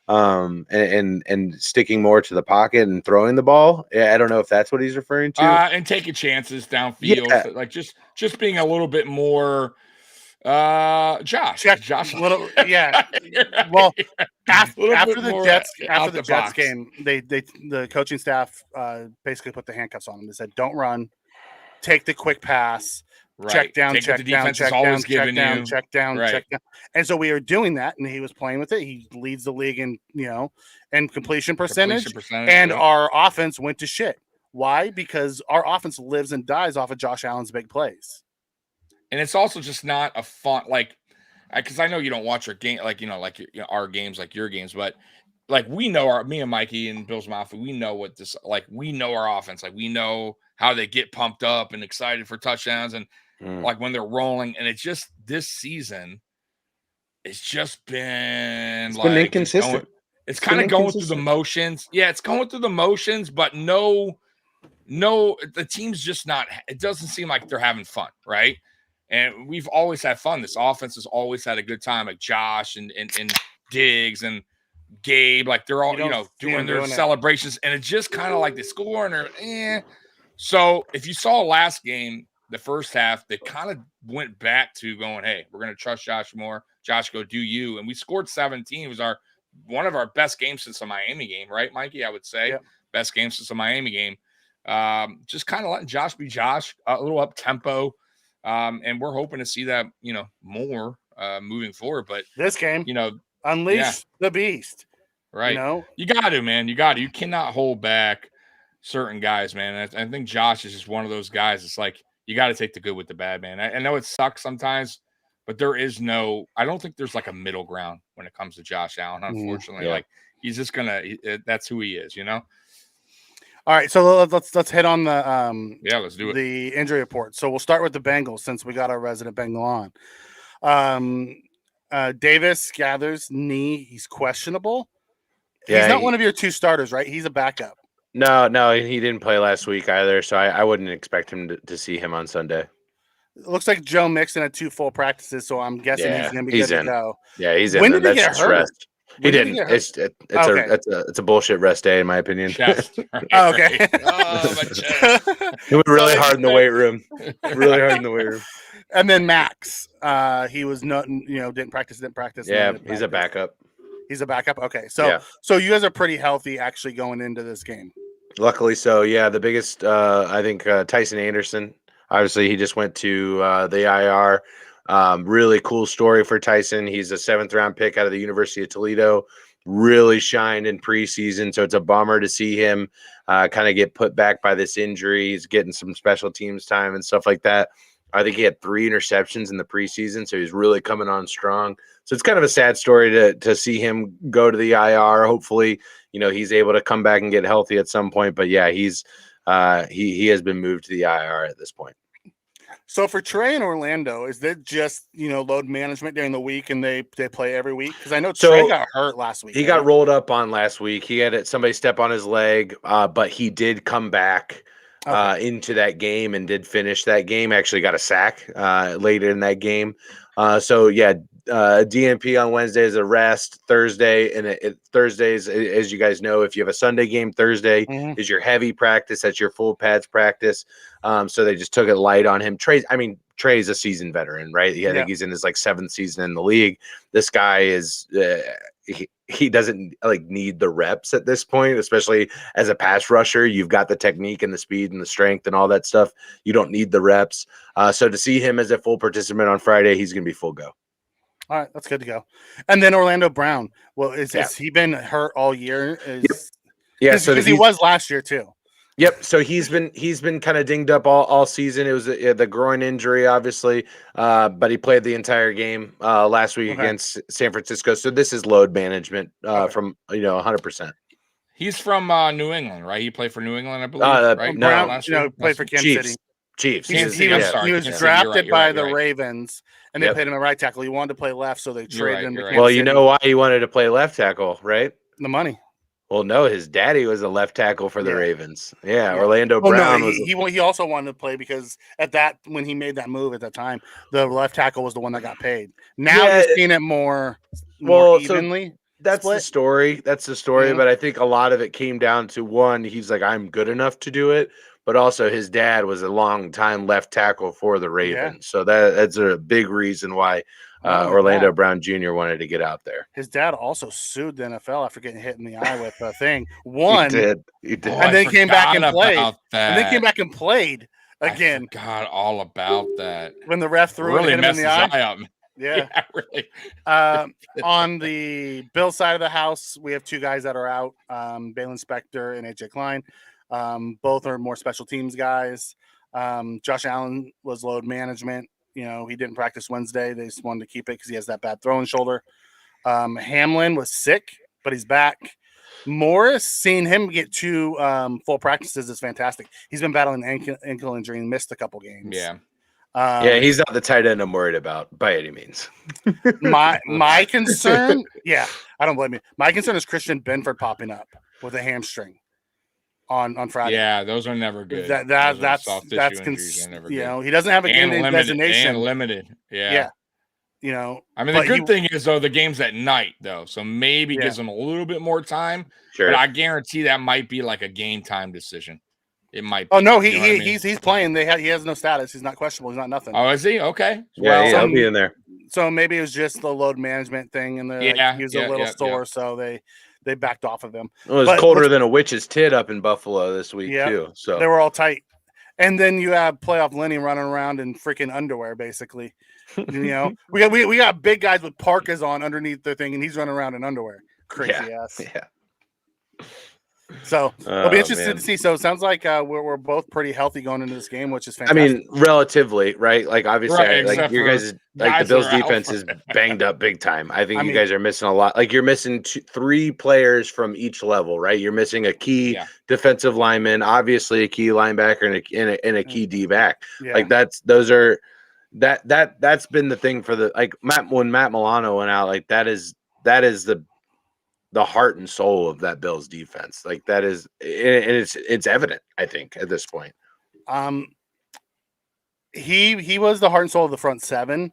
and sticking more to the pocket and throwing the ball. I don't know if that's what he's referring to. And taking chances downfield, like just being a little bit more Josh. Little, well, after the Jets game, the coaching staff basically put the handcuffs on him. They said, "Don't run, take the quick pass, Right. check down, Take what check the down, defense check is always down, giving check down, you. check down, Right. check down. And so we were doing that, and he was playing with it. He leads the league in, in completion percentage. And yeah. our offense went to shit. Why? Because our offense lives and dies off of Josh Allen's big plays. And it's also just not a fun, like, because I know you don't watch your game, our games, like your games, but like me and Mikey and Bill's Mafia, we know what this, like, we know our offense, like we know how they get pumped up and excited for touchdowns and like when they're rolling. And it's just this season, it's just been been inconsistent. It's kind of going through the motions. Yeah, it's going through the motions, but no, the team's just not. It doesn't seem like they're having fun, right? And we've always had fun. This offense has always had a good time. Like Josh and Diggs and Gabe, like they're all doing their celebrations, and it's just kind of like they score and they're So if you saw last game, the first half, they kind of went back to going, hey, we're going to trust Josh more. Josh, go do you. And we scored 17. It was one of our best games since the Miami game, right, Mikey? I would say best game since the Miami game. Just kind of letting Josh be Josh, a little up tempo. And we're hoping to see that, more moving forward. But this game, unleash the beast. Right. You got to, man. You got to. You cannot hold back certain guys, man. I think Josh is just one of those guys. It's like you got to take the good with the bad, man. I know it sucks sometimes, but there is I don't think there's like a middle ground when it comes to Josh Allen, unfortunately. Like he's just that's who he is, All right, so let's hit on the let's do it. The injury report. So we'll start with the Bengals since we got our resident Bengal on. Davis gathers knee. He's questionable. Yeah, he's not one of your two starters, right? He's a backup. No, he didn't play last week either, so I wouldn't expect him to see him on Sunday. It looks like Joe Mixon had 2 full practices, so I'm guessing he's going to be good to go. Yeah, he's in. When did he get hurt? Rest. He didn't. It's a bullshit rest day in my opinion. Chest, right, oh, okay. Right. He went really hard in the weight room. And then Max, he was not, didn't practice. Yeah, he's a backup. He's a backup. Okay, so you guys are pretty healthy actually going into this game. Luckily, so yeah. The biggest, I think, Tyson Anderson. Obviously, he just went to the IR. Really cool story for Tyson. He's a 7th-round pick out of the University of Toledo. Really shined in preseason, so it's a bummer to see him kind of get put back by this injury. He's getting some special teams time and stuff like that. I think he had 3 interceptions in the preseason, so he's really coming on strong. So it's kind of a sad story to see him go to the IR. Hopefully, he's able to come back and get healthy at some point. But yeah, he has been moved to the IR at this point. So for Trey and Orlando, is that just load management during the week and they play every week? Because I know Trey got hurt last week. He got rolled up on last week. He had somebody step on his leg, but he did come back into that game and did finish that game. Actually got a sack later in that game. So yeah, DNP on Wednesday is a rest. Thursday, and Thursdays, as you guys know, if you have a Sunday game, Thursday is your heavy practice. That's your full pads practice. So they just took it light on him. Trey's a seasoned veteran, right? I think he's in his 7th season in the league. This guy is he doesn't need the reps at this point, especially as a pass rusher. You've got the technique and the speed and the strength and all that stuff. You don't need the reps. So to see him as a full participant on Friday, he's going to be full go. All right, that's good to go. And then Orlando Brown. Well, has he been hurt all year? Yeah, so he was last year too. Yep. So he's been kind of dinged up all season. It was the groin injury, obviously, but he played the entire game last week against San Francisco. So this is load management from 100%. He's from New England, right? He played for New England, I believe. Right? Brown, played for Kansas City. Chiefs. He was drafted by the Ravens, and they played him at right tackle. He wanted to play left, so they traded him to Kansas City. Well, you know why he wanted to play left tackle, right? The money. Well, no, his daddy was a left tackle for the Ravens. Yeah, Orlando Brown was. He also wanted to play because when he made that move at that time, the left tackle was the one that got paid. Now he's seen it more evenly. So that's the story. But I think a lot of it came down to one. He's like, I'm good enough to do it. But also his dad was a long time left tackle for the Ravens. So that's a big reason why Orlando Brown Jr. wanted to get out there. His dad also sued the NFL after getting hit in the eye with a thing. Won. He did. And then came back and played. again. I forgot all about that. When the ref threw Really it, hit him in messed the his eye. eye up. Yeah. Really. On the Bills side of the house, we have two guys that are out, Balin Spector and AJ Klein. Both are more special teams guys. Josh Allen was load management. You know, he didn't practice Wednesday. They just wanted to keep it because he has that bad throwing shoulder. Hamlin was sick, but he's back. Morris, seeing him get two full practices is fantastic. He's been battling ankle injury and missed a couple games. Yeah. Yeah, he's not the tight end I'm worried about by any means. My concern, yeah, I don't blame you. My concern is Christian Benford popping up with a hamstring on Friday. Yeah, those are never good. That's never you good. know, he doesn't have a game day designation. And limited. Yeah. Yeah. You know, I mean, the good thing is, though, the game's at night, though. So maybe gives him a little bit more time. Sure. But I guarantee that might be like a game time decision. It might be. Oh, no, he's playing. He has no status. He's not questionable. He's not nothing. Oh, is he? Okay. Yeah, he'll be in there. So maybe it was just the load management thing, and he was a little sore, so they backed off of him. Well, it was colder than a witch's tit up in Buffalo this week, too. So they were all tight. And then you have playoff Lenny running around in freaking underwear, basically. You know, we got big guys with parkas on underneath their thing, and he's running around in underwear. Crazy ass. Yeah. So it'll be interesting to see. So it sounds like we're both pretty healthy going into this game, which is fantastic. I mean, relatively, right? Like obviously, Right, like your guys, like the Bills' defense is banged up big time. I think you guys are missing a lot. Like you're missing three players from each level, right? You're missing a key defensive lineman, obviously a key linebacker, and a key D back. Yeah. Like that's been the thing for the when Matt Milano went out. Like that is the heart and soul of that Bills defense. Like that is, and it's evident, I think, at this point. He was the heart and soul of the front seven.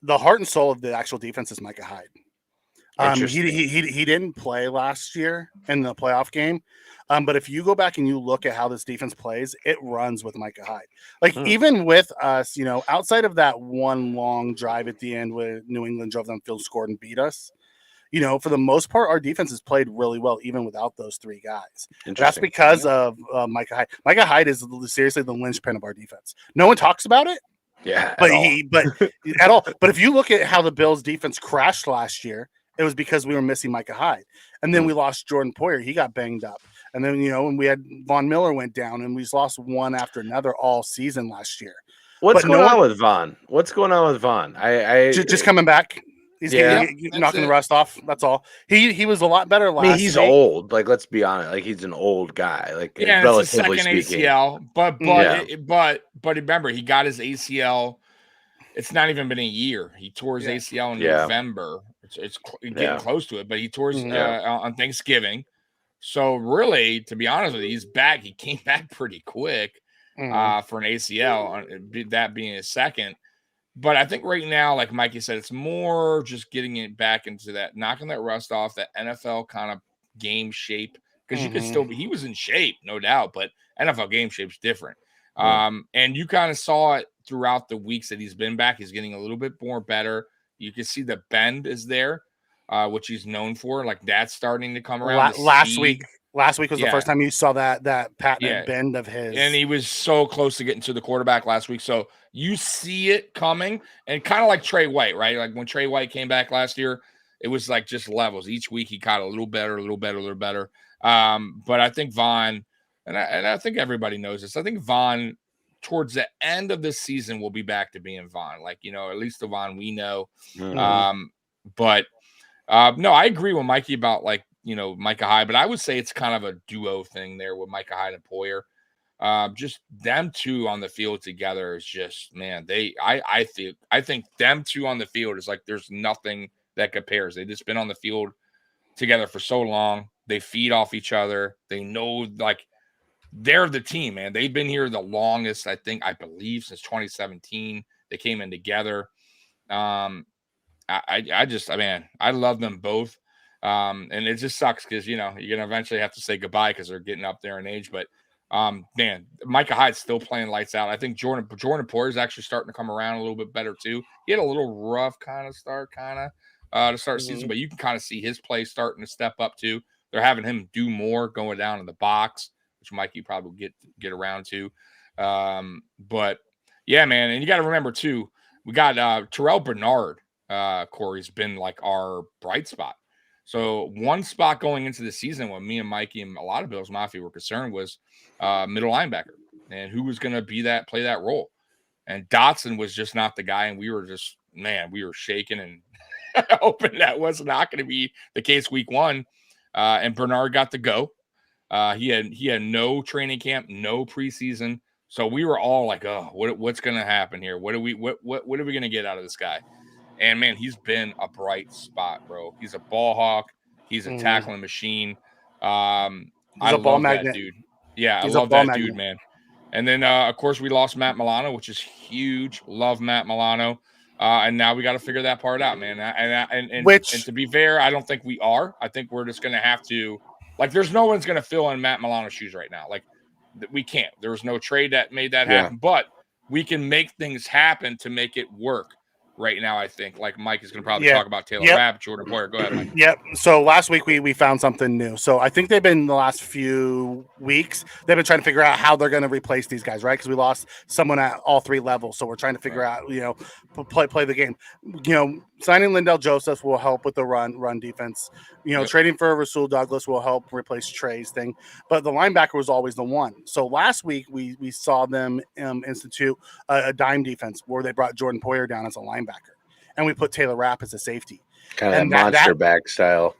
The heart and soul of the actual defense is Micah Hyde. He didn't play last year in the playoff game. But if you go back and you look at how this defense plays, it runs with Micah Hyde. Like even with us, you know, outside of that one long drive at the end where New England drove them field, scored, and beat us, you know, for the most part, our defense has played really well, even without those three guys. That's because of Micah Hyde. Micah Hyde is seriously the linchpin of our defense. No one talks about it. Yeah, but at all. But if you look at how the Bills' defense crashed last year, it was because we were missing Micah Hyde, and then we lost Jordan Poyer. He got banged up, and then when we had Von Miller went down, and we just lost one after another all season last year. What's going on with Von? What's going on with Von? I just coming back. He's knocking the rust off. That's all. He was a lot better last. I mean, he's old. Like, let's be honest. Like, he's an old guy. Like, relatively it's a second speaking. ACL. But remember, he got his ACL. It's not even been a year. He tore his ACL in November. It's getting close to it. But he tore his on Thanksgiving. So really, to be honest with you, he's back. He came back pretty quick for an ACL. That being his second. But I think right now, like Mikey said, it's more just getting it back into that, knocking that rust off, that NFL kind of game shape. Because you could still be, he was in shape, no doubt, but NFL game shape's different. And you kind of saw it throughout the weeks that he's been back. He's getting a little bit more better. You can see the bend is there, which he's known for. Like that's starting to come around. Last week was the first time you saw that patented bend of his. And he was so close to getting to the quarterback last week. So you see it coming, and kind of like Trey White, right? Like when Trey White came back last year, it was like just levels. Each week he got a little better. But I think Von, and I think everybody knows this, I think Von towards the end of this season will be back to being Von. Like, at least the Von we know. But no, I agree with Mikey about like, Micah Hyde, but I would say it's kind of a duo thing there with Micah Hyde and Poyer. Just them two on the field together is just, man, I think them two on the field is like there's nothing that compares. They've just been on the field together for so long. They feed off each other. They know, like, they're the team, man. They've been here the longest, I believe, since 2017. They came in together. I love them both. And it just sucks because, you're going to eventually have to say goodbye because they're getting up there in age. But, man, Micah Hyde's still playing lights out. I think Jordan Poyer is actually starting to come around a little bit better, too. He had a little rough kind of start, to start the season, but you can kind of see his play starting to step up, too. They're having him do more going down in the box, which Mikey probably will get around to. But yeah, man, and you got to remember too, we got Terrell Bernard. Corey's been like our bright spot. So one spot going into the season when me and Mikey and a lot of Bills Mafia were concerned was middle linebacker and who was going to play that role. And Dotson was just not the guy, and we were just, man, we were shaking and hoping that was not going to be the case week one. And Bernard got to go. He had no training camp, no preseason. So we were all like, oh, what's going to happen here? What are we going to get out of this guy? And man, he's been a bright spot, bro. He's a ball hawk. He's a tackling machine. I love that dude. Yeah, I love that dude, man. And then, of course, we lost Matt Milano, which is huge. Love Matt Milano. And now we got to figure that part out, man. And to be fair, I don't think we are. I think we're just going to have to, like, there's no one's going to fill in Matt Milano's shoes right now. Like, we can't. There was no trade that made that happen. But we can make things happen to make it work. Right now, I think, like Mike is going to probably talk about Taylor Rapp, Jordan Poyer. Go ahead, Mike. Yep. So last week we found something new. So I think they've been the last few weeks, they've been trying to figure out how they're going to replace these guys, right? Because we lost someone at all three levels. So we're trying to figure out, play the game. Signing Lindell Joseph will help with the run defense. Trading for Rasul Douglas will help replace Trey's thing. But the linebacker was always the one. So last week we saw them institute a dime defense where they brought Jordan Poyer down as a linebacker. And we put Taylor Rapp as a safety. Kind of monster back style.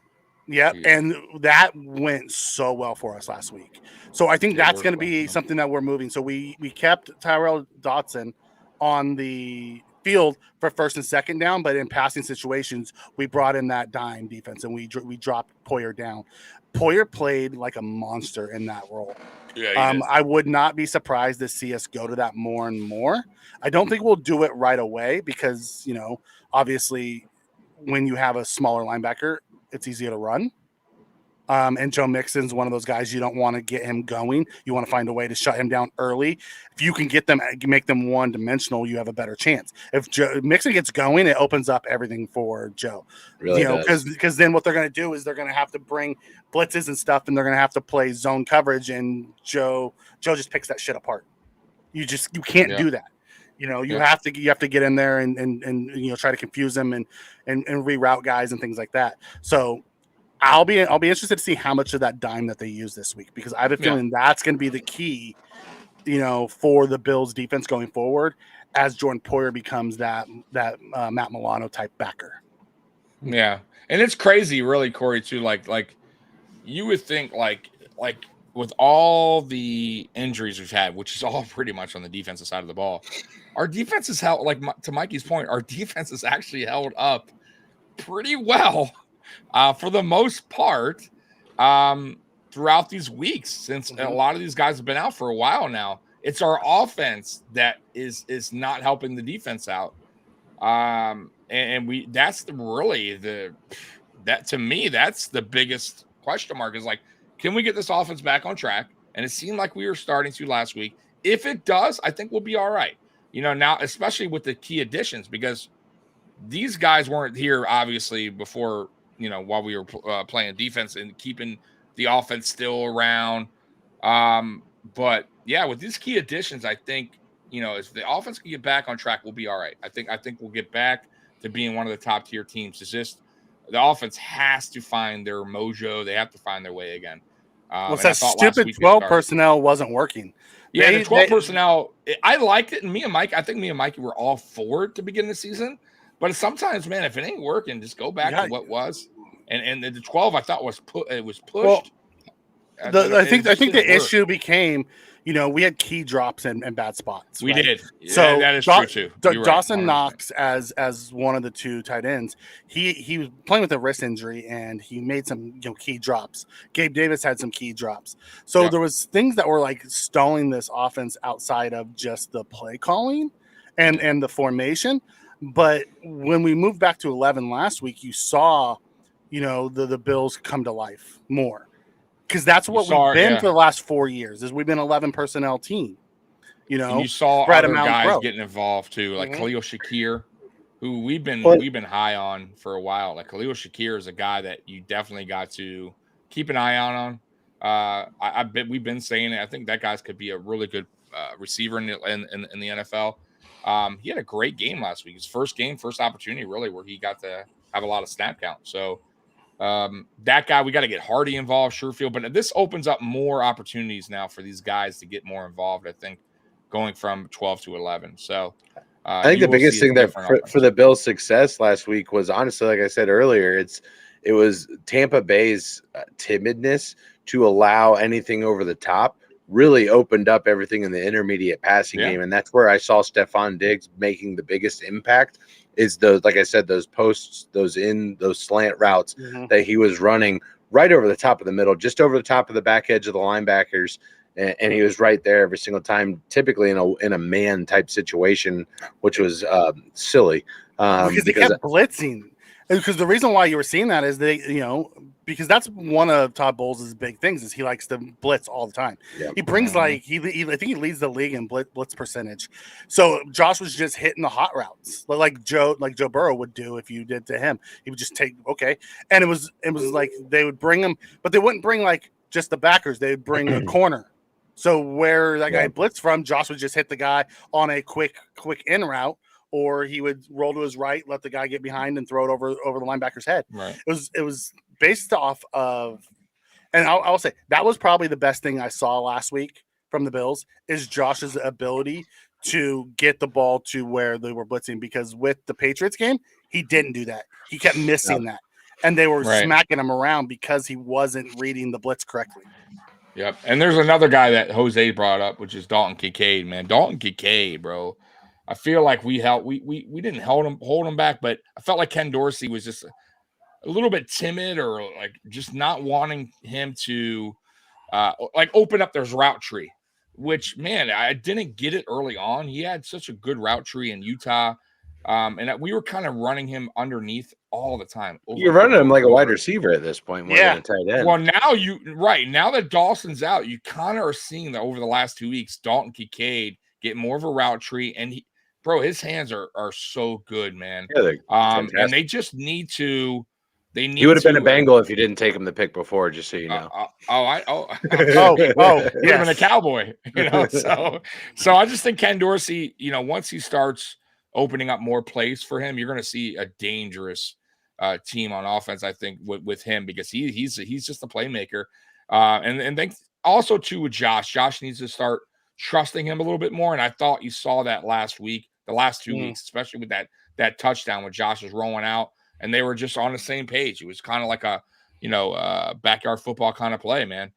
Yep, and that went so well for us last week. So I think that's going to be something that we're moving. So we kept Tyrell Dotson on the field for first and second down, but in passing situations, we brought in that dime defense and we dropped Poyer down. Poyer played like a monster in that role. Yeah, I would not be surprised to see us go to that more and more. I don't think we'll do it right away because, obviously when you have a smaller linebacker, it's easier to run. And Joe Mixon's one of those guys you don't want to get him going. You want to find a way to shut him down early. If you can make them one-dimensional, you have a better chance. If Mixon gets going, it opens up everything for Joe. Really because then what they're going to do is they're going to have to bring blitzes and stuff, and they're going to have to play zone coverage, and Joe just picks that shit apart. You can't do that. You have to get in there and try to confuse them and reroute guys and things like that. So I'll be interested to see how much of that dime that they use this week, because I have a feeling that's going to be the key, for the Bills defense going forward as Jordan Poyer becomes that Matt Milano type backer. Yeah, and it's crazy, really, Corey, too. Like you would think, like with all the injuries we've had, which is all pretty much on the defensive side of the ball, our defense is held, like to Mikey's point, our defense is actually held up pretty well. For the most part, throughout these weeks, since a lot of these guys have been out for a while now, it's our offense that is not helping the defense out. And that's to me, that's the biggest question mark, is like, can we get this offense back on track? And it seemed like we were starting to last week. If it does, I think we'll be all right. Now, especially with the key additions, because these guys weren't here, obviously, before, while we were playing defense and keeping the offense still around. But yeah, with these key additions, I think, if the offense can get back on track, we'll be all right. I think we'll get back to being one of the top tier teams. It's just the offense has to find their mojo. They have to find their way again. That stupid 12 personnel wasn't working. Yeah, the 12 personnel, I liked it. And I think me and Mikey were all for it to begin the season. But sometimes, man, if it ain't working, just go back to what was. And the 12, I thought was pushed. Well, I think the issue became, we had key drops and bad spots. We did. So that is true too. Dawson Knox as one of the two tight ends, he was playing with a wrist injury and he made some key drops. Gabe Davis had some key drops. So there was things that were like stalling this offense outside of just the play calling and the formation. But when we moved back to 11 last week, you saw, the Bills come to life more. Because that's what we've been for the last 4 years, is we've been 11 personnel team. And you saw other guys getting involved too, like Khalil Shakir, who we've been high on for a while. Like Khalil Shakir is a guy that you definitely got to keep an eye on. I bet we've been saying it. I think that guy's could be a really good receiver in the NFL. He had a great game last week. His first opportunity, really, where he got to have a lot of snap count. So that guy, we got to get Hardy involved, Sherfield. But this opens up more opportunities now for these guys to get more involved, I think, going from 12 to 11. So I think the biggest thing that for the Bills' success last week was, honestly, like I said earlier, it was Tampa Bay's timidness to allow anything over the top really opened up everything in the intermediate passing game. And that's where I saw Stephon Diggs making the biggest impact, is those, like I said, those posts, those slant routes that he was running right over the top of the middle, just over the top of the back edge of the linebackers. And he was right there every single time, typically in a man type situation, which was silly. Because they kept blitzing. Because the reason why you were seeing that is because that's one of Todd Bowles' big things, is he likes to blitz all the time. Yep. He brings I think he leads the league in blitz percentage. So Josh was just hitting the hot routes like Joe Burrow would do if you did to him. He would just take and it was like they would bring him, but they wouldn't bring like just the backers. They would bring a corner. So where that guy blitzed from, Josh would just hit the guy on a quick in route. Or he would roll to his right, let the guy get behind, and throw it over the linebacker's head. Right. It was based off of, and I'll say that was probably the best thing I saw last week from the Bills, is Josh's ability to get the ball to where they were blitzing. Because with the Patriots game, he didn't do that. He kept missing that, and they were smacking him around because he wasn't reading the blitz correctly. Yep. And there's another guy that Jose brought up, which is Dalton Kincaid. Man, Dalton Kincaid, bro. I feel like we didn't hold him back, but I felt like Ken Dorsey was just a little bit timid, or like just not wanting him to like open up their route tree, which, man, I didn't get it early on. He had such a good route tree in Utah. And we were kind of running him underneath all the time. You're running him like a wide receiver at this point, more than a tight end. Well, now that Dawson's out, you kind of are seeing that over the last 2 weeks, Dalton Kincaid get more of a route tree, and his hands are so good, man. Yeah, and they just need to. He would have been a Bengal if you didn't take him the pick before, just so you know. Would have been a Cowboy, So I just think Ken Dorsey, once he starts opening up more plays for him, you're going to see a dangerous team on offense, I think, with him, because he's just a playmaker. And then also too with Josh. Josh needs to start trusting him a little bit more, and I thought you saw that last week, the last 2 weeks, especially with that touchdown when Josh was rolling out, and they were just on the same page. It was kind of like a backyard football kind of play, man,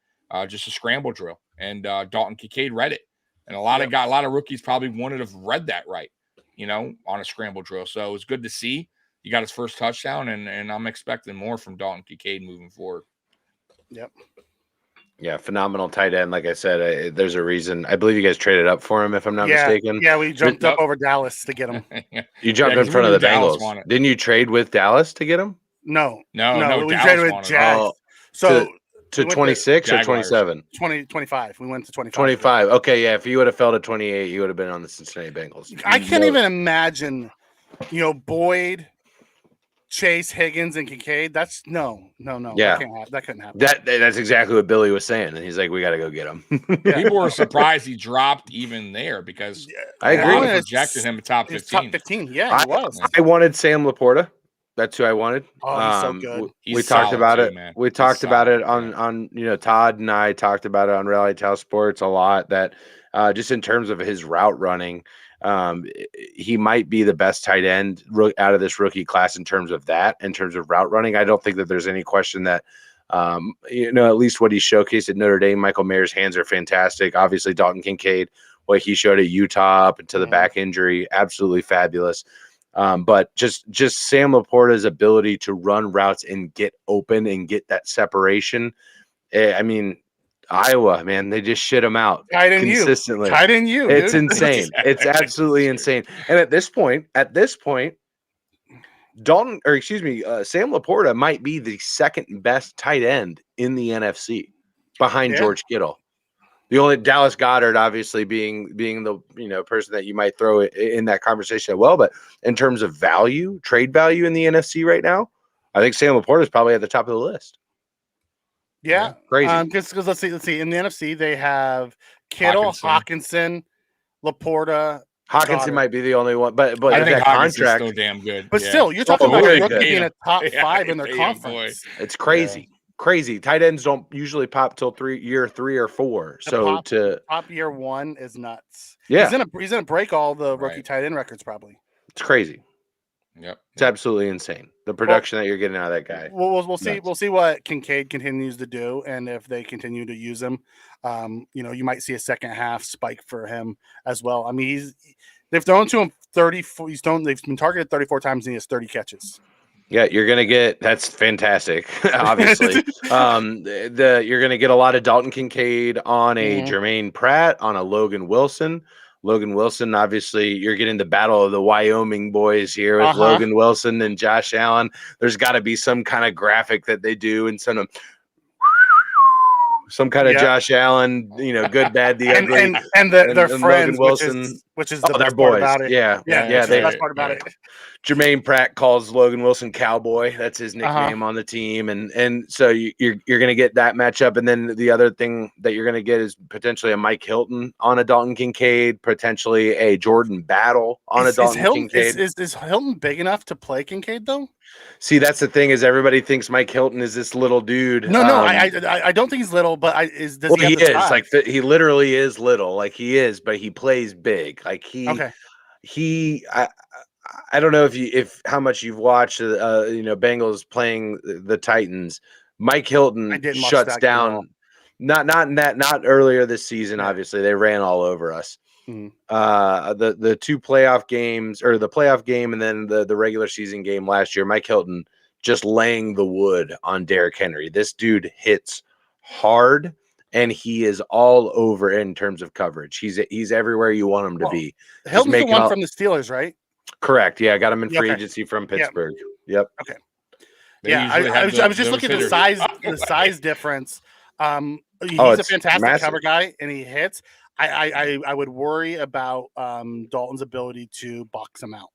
just a scramble drill, and Dalton Kincaid read it, and a lot of rookies probably wouldn't have read that right, on a scramble drill. So it was good to see. He got his first touchdown, and I'm expecting more from Dalton Kincaid moving forward. Yep. Yeah, phenomenal tight end. Like I said, there's a reason. I believe you guys traded up for him, if I'm not mistaken. Yeah, we jumped up over Dallas to get him. You jumped in front of the Bengals. Didn't you trade with Dallas to get him? No. We Dallas traded with Jags. So to 26 or 27? 25. We went to 25. 25. Okay, yeah. If you would have fell to 28, you would have been on the Cincinnati Bengals. I can't even imagine, Boyd, Chase, Higgins, and Kincaid. That's no. Yeah, that couldn't happen. That's exactly what Billy was saying, and he's like, "We got to go get him." People were surprised he dropped even there, because I agree. They projected him top 15. Top 15. Yeah, he was. I wanted Sam Laporta. That's who I wanted. Oh, he's so good. We talked about it. Man. We talked about it on Todd and I talked about it on Rally Towel Sports a lot. That just in terms of his route running. He might be the best tight end out of this rookie class in terms of route running. I don't think that there's any question that, at least what he showcased at Notre Dame, Michael Mayer's hands are fantastic. Obviously, Dalton Kincaid, what he showed at Utah up into the back injury, absolutely fabulous. But just Sam Laporta's ability to run routes and get open and get that separation. I mean, Iowa, man, they just shit him out consistently. Tight end you. It's insane. It's absolutely insane. And at this point, Sam Laporta might be the second best tight end in the NFC behind George Kittle. The only Dallas Goedert, obviously, being the person that you might throw in that conversation as well. But in terms of trade value in the NFC right now, I think Sam Laporta is probably at the top of the list. Yeah, crazy. because let's see. In the NFC, they have Kittle, Hawkinson, Laporta. Hawkinson Goddard. might be the only one, but I think that Hawkinson's contract still damn good. But still, you're talking about a rookie being a top 5 in their conference. It's crazy. Crazy. Tight ends don't usually pop till year 3 or 4. So top year 1 is nuts. Yeah, he's gonna break all the rookie tight end records probably. It's crazy. Yep, it's absolutely insane. The production that you're getting out of that guy. We'll see. We'll see what Kincaid continues to do, and if they continue to use him, you might see a second half spike for him as well. I mean, they've thrown to him 34. They've been targeted 34 times, and he has 30 catches. Yeah, you're gonna get that's fantastic. Obviously, you're gonna get a lot of Dalton Kincaid on a Jermaine Pratt, on a Logan Wilson. Logan Wilson, obviously, you're getting the battle of the Wyoming boys here with Logan Wilson and Josh Allen. There's got to be some kind of graphic that they do and some kind of Josh Allen, good, bad, the ugly, and their friends, Logan Wilson, which is the best boys. Part about it. Yeah, the best part about it. Jermaine Pratt calls Logan Wilson Cowboy. That's his nickname on the team, and so you're going to get that matchup. And then the other thing that you're going to get is potentially a Mike Hilton on a Dalton Kincaid, potentially a Jordan Battle on a Dalton Kincaid. Is Hilton big enough to play Kincaid though? See, that's the thing is everybody thinks Mike Hilton is this little dude. No, I don't think he's little, but he is like he literally is little, like he is, but he plays big, like I don't know if how much you've watched Bengals playing the Titans. Mike Hilton shuts down. Not earlier this season. Yeah. Obviously, they ran all over us. The 2 playoff games, or the playoff game and then the regular season game last year, Mike Hilton just laying the wood on Derrick Henry. This dude hits hard, and he is all over in terms of coverage. He's everywhere you want him to be. Hilton's the one from the Steelers, right? Correct. Yeah, I got him in free agency from Pittsburgh. Yep. Okay. I was just looking at the size difference. He's a fantastic cover guy, and he hits. I would worry about Dalton's ability to box him out.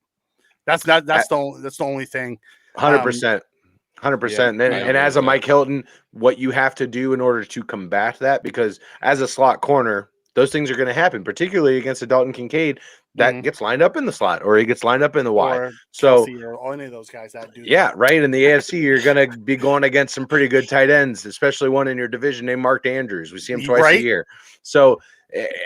That's the only thing. 100%. 100%. And as a Mike Hilton, what you have to do in order to combat that, because as a slot corner, those things are going to happen, particularly against a Dalton Kincaid that gets lined up in the slot, or he gets lined up in the Y. So or any of those guys that do. Yeah, right. In the AFC, you're going to be going against some pretty good tight ends, especially one in your division named Mark Andrews. We see him twice a year. So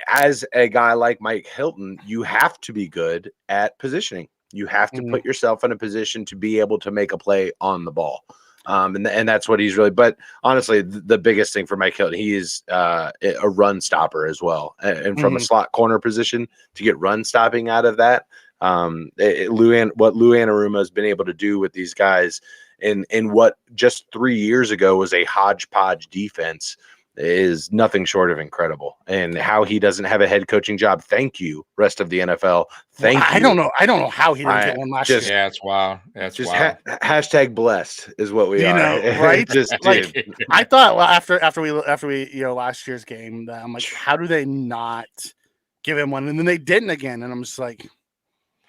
as a guy like Mike Hilton, you have to be good at positioning. You have to put yourself in a position to be able to make a play on the ball. And that's what he's really, but honestly, the biggest thing for Mike Hilton, he is a run stopper as well. And from a slot corner position to get run stopping out of that, what Lou Anarumo has been able to do with these guys in what just 3 years ago was a hodgepodge defense is nothing short of incredible. And how he doesn't have a head coaching job. Thank you, rest of the NFL. Thank you. I don't know how he didn't get one last year. Yeah, it's wild. That's wild. Hashtag blessed is what we are. Right? I thought after we last year's game, I'm like, how do they not give him one? And then they didn't again, and I'm just like,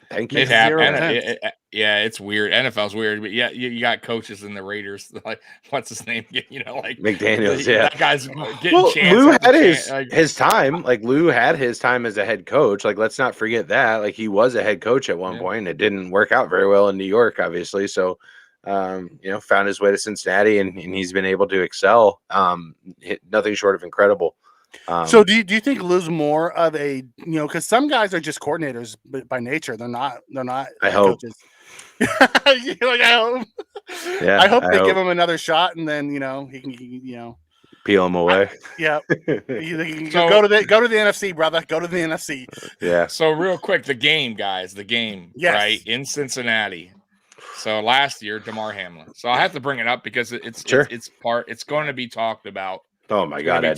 thank you. It happened. It's weird. NFL's weird, but you got coaches in the Raiders. Like, what's his name? Like McDaniels. That guy's getting chance. Lou had his time. Like Lou had his time as a head coach. Like, let's not forget that. Like, he was a head coach at one point. It didn't work out very well in New York, obviously. So, found his way to Cincinnati, and he's been able to excel. Nothing short of incredible. So do you think Lou's more of a, because some guys are just coordinators by nature. They're not I hope. Coaches. I hope they give him another shot, and then he can peel him away. Go to the NFC, brother. Go to the NFC. Yeah. So real quick, the game, guys, right in Cincinnati. So last year, Demar Hamlin. So I have to bring it up because it's going to be talked about. Oh my God! They're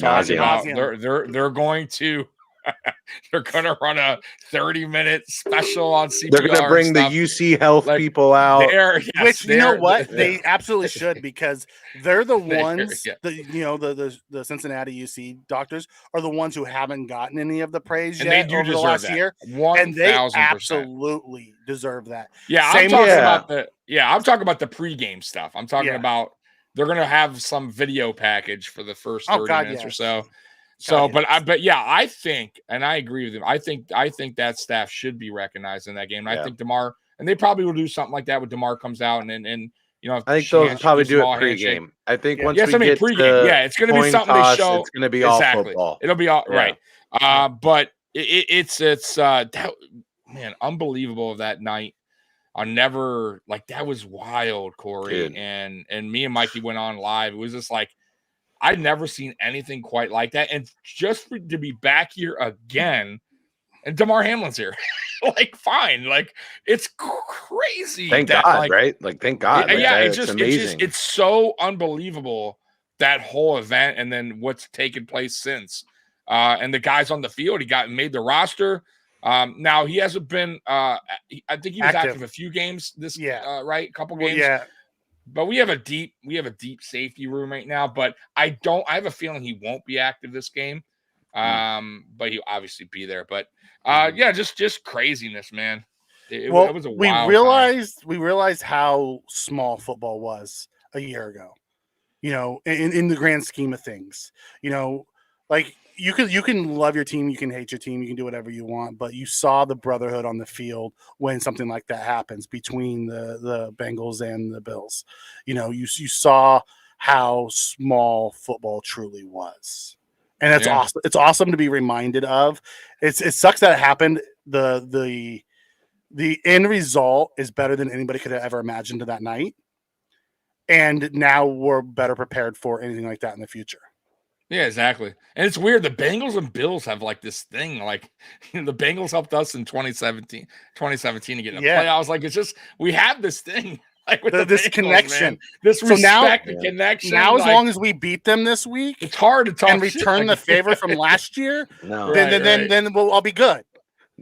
going to run a 30-minute special on CPR. They're going to bring the UC Health people out. You know what? They absolutely should, because they're the ones. The Cincinnati UC doctors are the ones who haven't gotten any of the praise yet over the last year, and they absolutely deserve that. Yeah, I'm talking about the pregame stuff. I'm talking about they're going to have some video package for the first 30 minutes or so. I think, and I agree with him. I think that staff should be recognized in that game. And I think Demar, and they probably will do something like that when Demar comes out and I think they'll probably do it pregame. I think once we get pregame, it's going to be something they show. It's going to be all football. It'll be all right. But it's that, man, unbelievable of that night. That was wild, Corey. Dude. And me and Mikey went on live. It was just like, I'd never seen anything quite like that. And just to be back here again, and Damar Hamlin's here. Fine. It's crazy. Thank God, right? Thank God. It's amazing. It's so unbelievable, that whole event, and then what's taken place since. And the guys on the field, made the roster. Now he hasn't been I think he was active a few games right? A couple games. Yeah. But we have a deep safety room right now. But I have a feeling he won't be active this game. But he'll obviously be there. But just craziness, man. It was a wild we realized how small football was a year ago. In the grand scheme of things. You can love your team, you can hate your team, you can do whatever you want, but you saw the brotherhood on the field when something like that happens between the Bengals and the Bills. You saw how small football truly was. And that's awesome. It's awesome to be reminded of. It sucks that it happened. The end result is better than anybody could have ever imagined that night. And now we're better prepared for anything like that in the future. Yeah, exactly. And it's weird. The Bengals and Bills have this thing. The Bengals helped us in 2017 to get in the playoffs. It's just, we have this thing. With this Bengals, connection, man. This respect and connection. Now, as long as we beat them this week, it's hard to talk and return the favor from last year. No, then we'll all be good.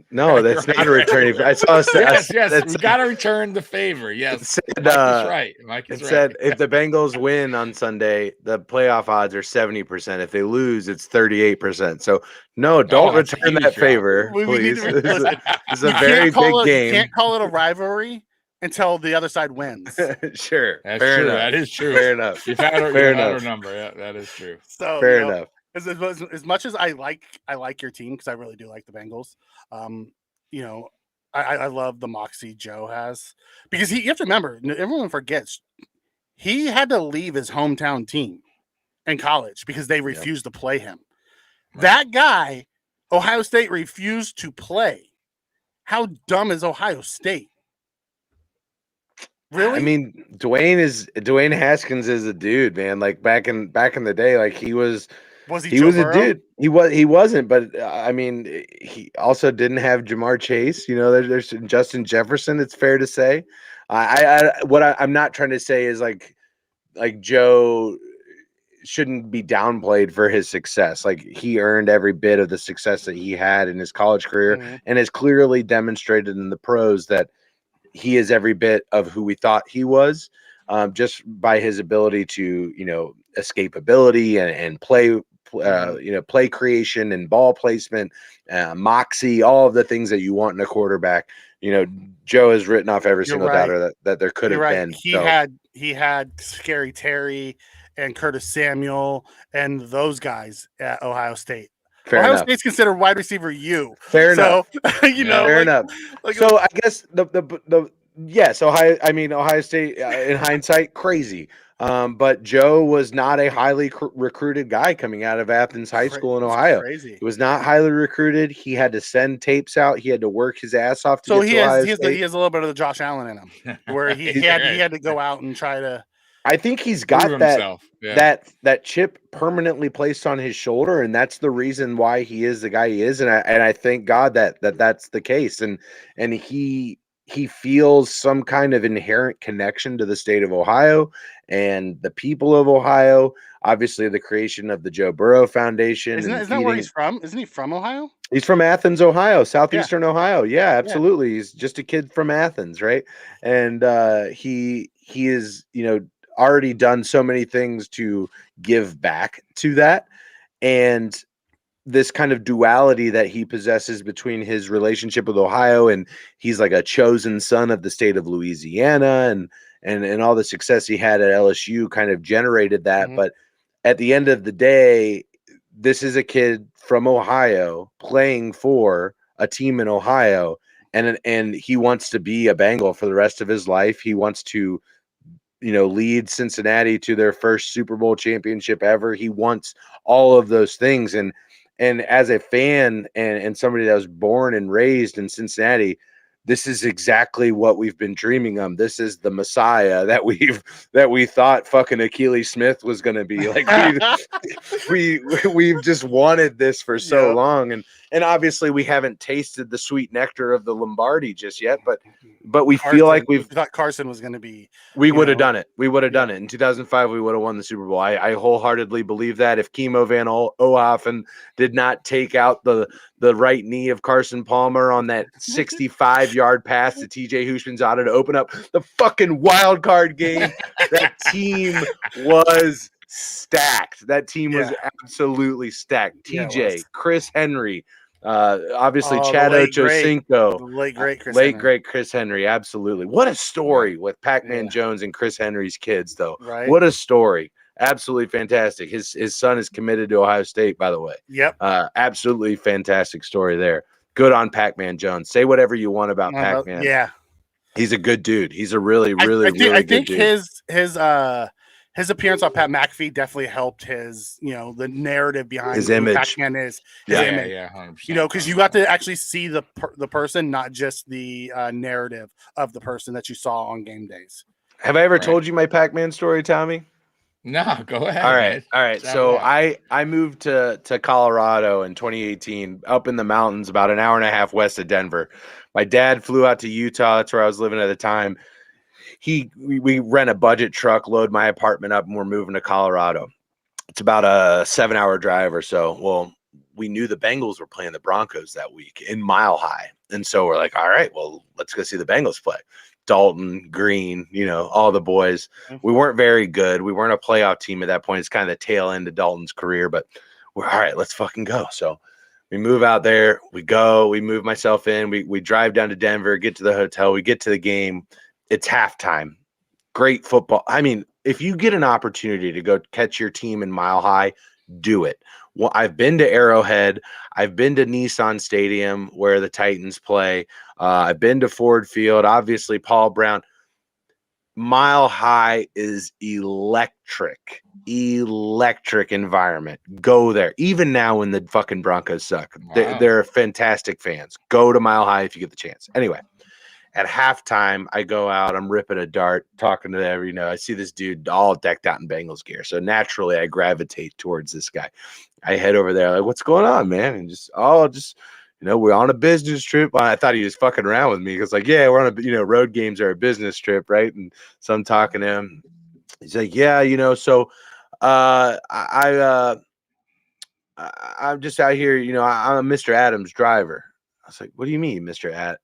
No, that's not a returning. I saw. Yes, we got to return the favor. Yes, Mike is right. It said if the Bengals win on Sunday, the playoff odds are 70%. If they lose, it's 38%. So no, don't return that favor, please. It's a very big game. You can't call it a rivalry until the other side wins. Sure, that's true. Enough. That is true. Fair enough. You've had our number. Yeah, that is true. So fair enough. As much as I like your team, because I really do like the Bengals. I love the moxie Joe has, because you have to remember, everyone forgets he had to leave his hometown team in college because they refused to play him. Right. That guy, Ohio State, refused to play. How dumb is Ohio State? Really? I mean, Dwayne Haskins is a dude, man. Back in the day, he was. Was he? He was a dude. He wasn't, but I mean, he also didn't have Jamar Chase. There's Justin Jefferson. It's fair to say. I'm not trying to say is like Joe shouldn't be downplayed for his success. He earned every bit of the success that he had in his college career, and has clearly demonstrated in the pros that he is every bit of who we thought he was, just by his ability to escapability and play. Play creation and ball placement, moxie, all of the things that you want in a quarterback. Joe has written off every single doubter that there could have been. He had Scary Terry and Curtis Samuel and those guys at Ohio State. Ohio State's considered wide receiver U. Fair enough. Fair enough. So I guess Ohio State in hindsight, crazy. But Joe was not a highly recruited guy coming out of Athens High School in Ohio. Crazy. He was not highly recruited. He had to send tapes out. He had to work his ass off to get to Ohio State. He has a little bit of the Josh Allen in him, where he had to go out and try to. I think he's got that chip permanently placed on his shoulder, and that's the reason why he is the guy he is. And I thank God that's the case. And he feels some kind of inherent connection to the state of Ohio and the people of Ohio. Obviously, the creation of the Joe Burrow Foundation. Isn't that where he's from? Isn't he from Ohio? He's from Athens, Ohio, southeastern Ohio. Yeah, absolutely. Yeah. He's just a kid from Athens, right? And he is, already done so many things to give back to that. And this kind of duality that he possesses between his relationship with Ohio, and he's like a chosen son of the state of Louisiana, and all the success he had at LSU kind of generated that. Mhm. But at the end of the day, this is a kid from Ohio playing for a team in Ohio, and he wants to be a Bengal for the rest of his life. He wants to, lead Cincinnati to their first Super Bowl championship ever. He wants all of those things. And as a fan and somebody that was born and raised in Cincinnati, this is exactly what we've been dreaming of. This is the Messiah that we thought fucking Achilles Smith was going to be. Like we've just wanted this for so long, and obviously we haven't tasted the sweet nectar of the Lombardi just yet, but we feel like we thought Carson was going to be. We would have done it. We would have done it in 2005. We would have won the Super Bowl. I wholeheartedly believe that. If Kimo Van Ohoffen did not take out the right knee of Carson Palmer on that 65-yard pass to TJ Houshmandzadeh to open up the fucking wild card game, that team was stacked. That team was absolutely stacked. TJ, Chris Henry, obviously Chad Ochocinco, the late great Chris Henry. Absolutely. What a story with Pac-Man Jones and Chris Henry's kids, though. Right. What a story. Absolutely fantastic. His son is committed to Ohio State, by the way. Yep. Absolutely fantastic story there. Good on Pac-Man Jones. Say whatever you want about Pac-Man. Yeah. He's a good dude. He's a really good dude. I think his appearance on Pat McAfee definitely helped his, the narrative behind his image. Pac-Man is. Yeah. 100%. Because you got to actually see the person, not just the narrative of the person that you saw on game days. Have I ever told you my Pac-Man story, Tommy? No, go ahead. All right. So I moved to Colorado in 2018, up in the mountains, about an hour and a half west of Denver. My dad flew out to Utah. That's where I was living at the time. We rent a budget truck, load my apartment up, and we're moving to Colorado. It's about a 7-hour drive or so. Well, we knew the Bengals were playing the Broncos that week in Mile High. And so we're like, all right, well, let's go see the Bengals play. Dalton, Green, all the boys. We weren't very good. We weren't a playoff team at that point. It's kind of the tail end of Dalton's career, but we're all right, let's fucking go. So we move out there, we move myself in, we drive down to Denver, get to the hotel, we get to the game. It's halftime. Great football. I mean, if you get an opportunity to go catch your team in Mile High, do it. Well, I've been to Arrowhead. I've been to Nissan Stadium where the Titans play. I've been to Ford Field. Obviously, Paul Brown. Mile High is electric environment. Go there. Even now when the fucking Broncos suck. Wow. They're fantastic fans. Go to Mile High if you get the chance. Anyway. At halftime, I go out, I'm ripping a dart, talking to them, I see this dude all decked out in Bengals gear. So naturally, I gravitate towards this guy. I head over there, like, what's going on, man? And we're on a business trip. I thought he was fucking around with me because, like, yeah, we're on a, road games are a business trip, right? And so I'm talking to him. He's like, yeah, so I'm just out here, I'm Mr. Adams' driver. I was like, what do you mean, Mr. Adam?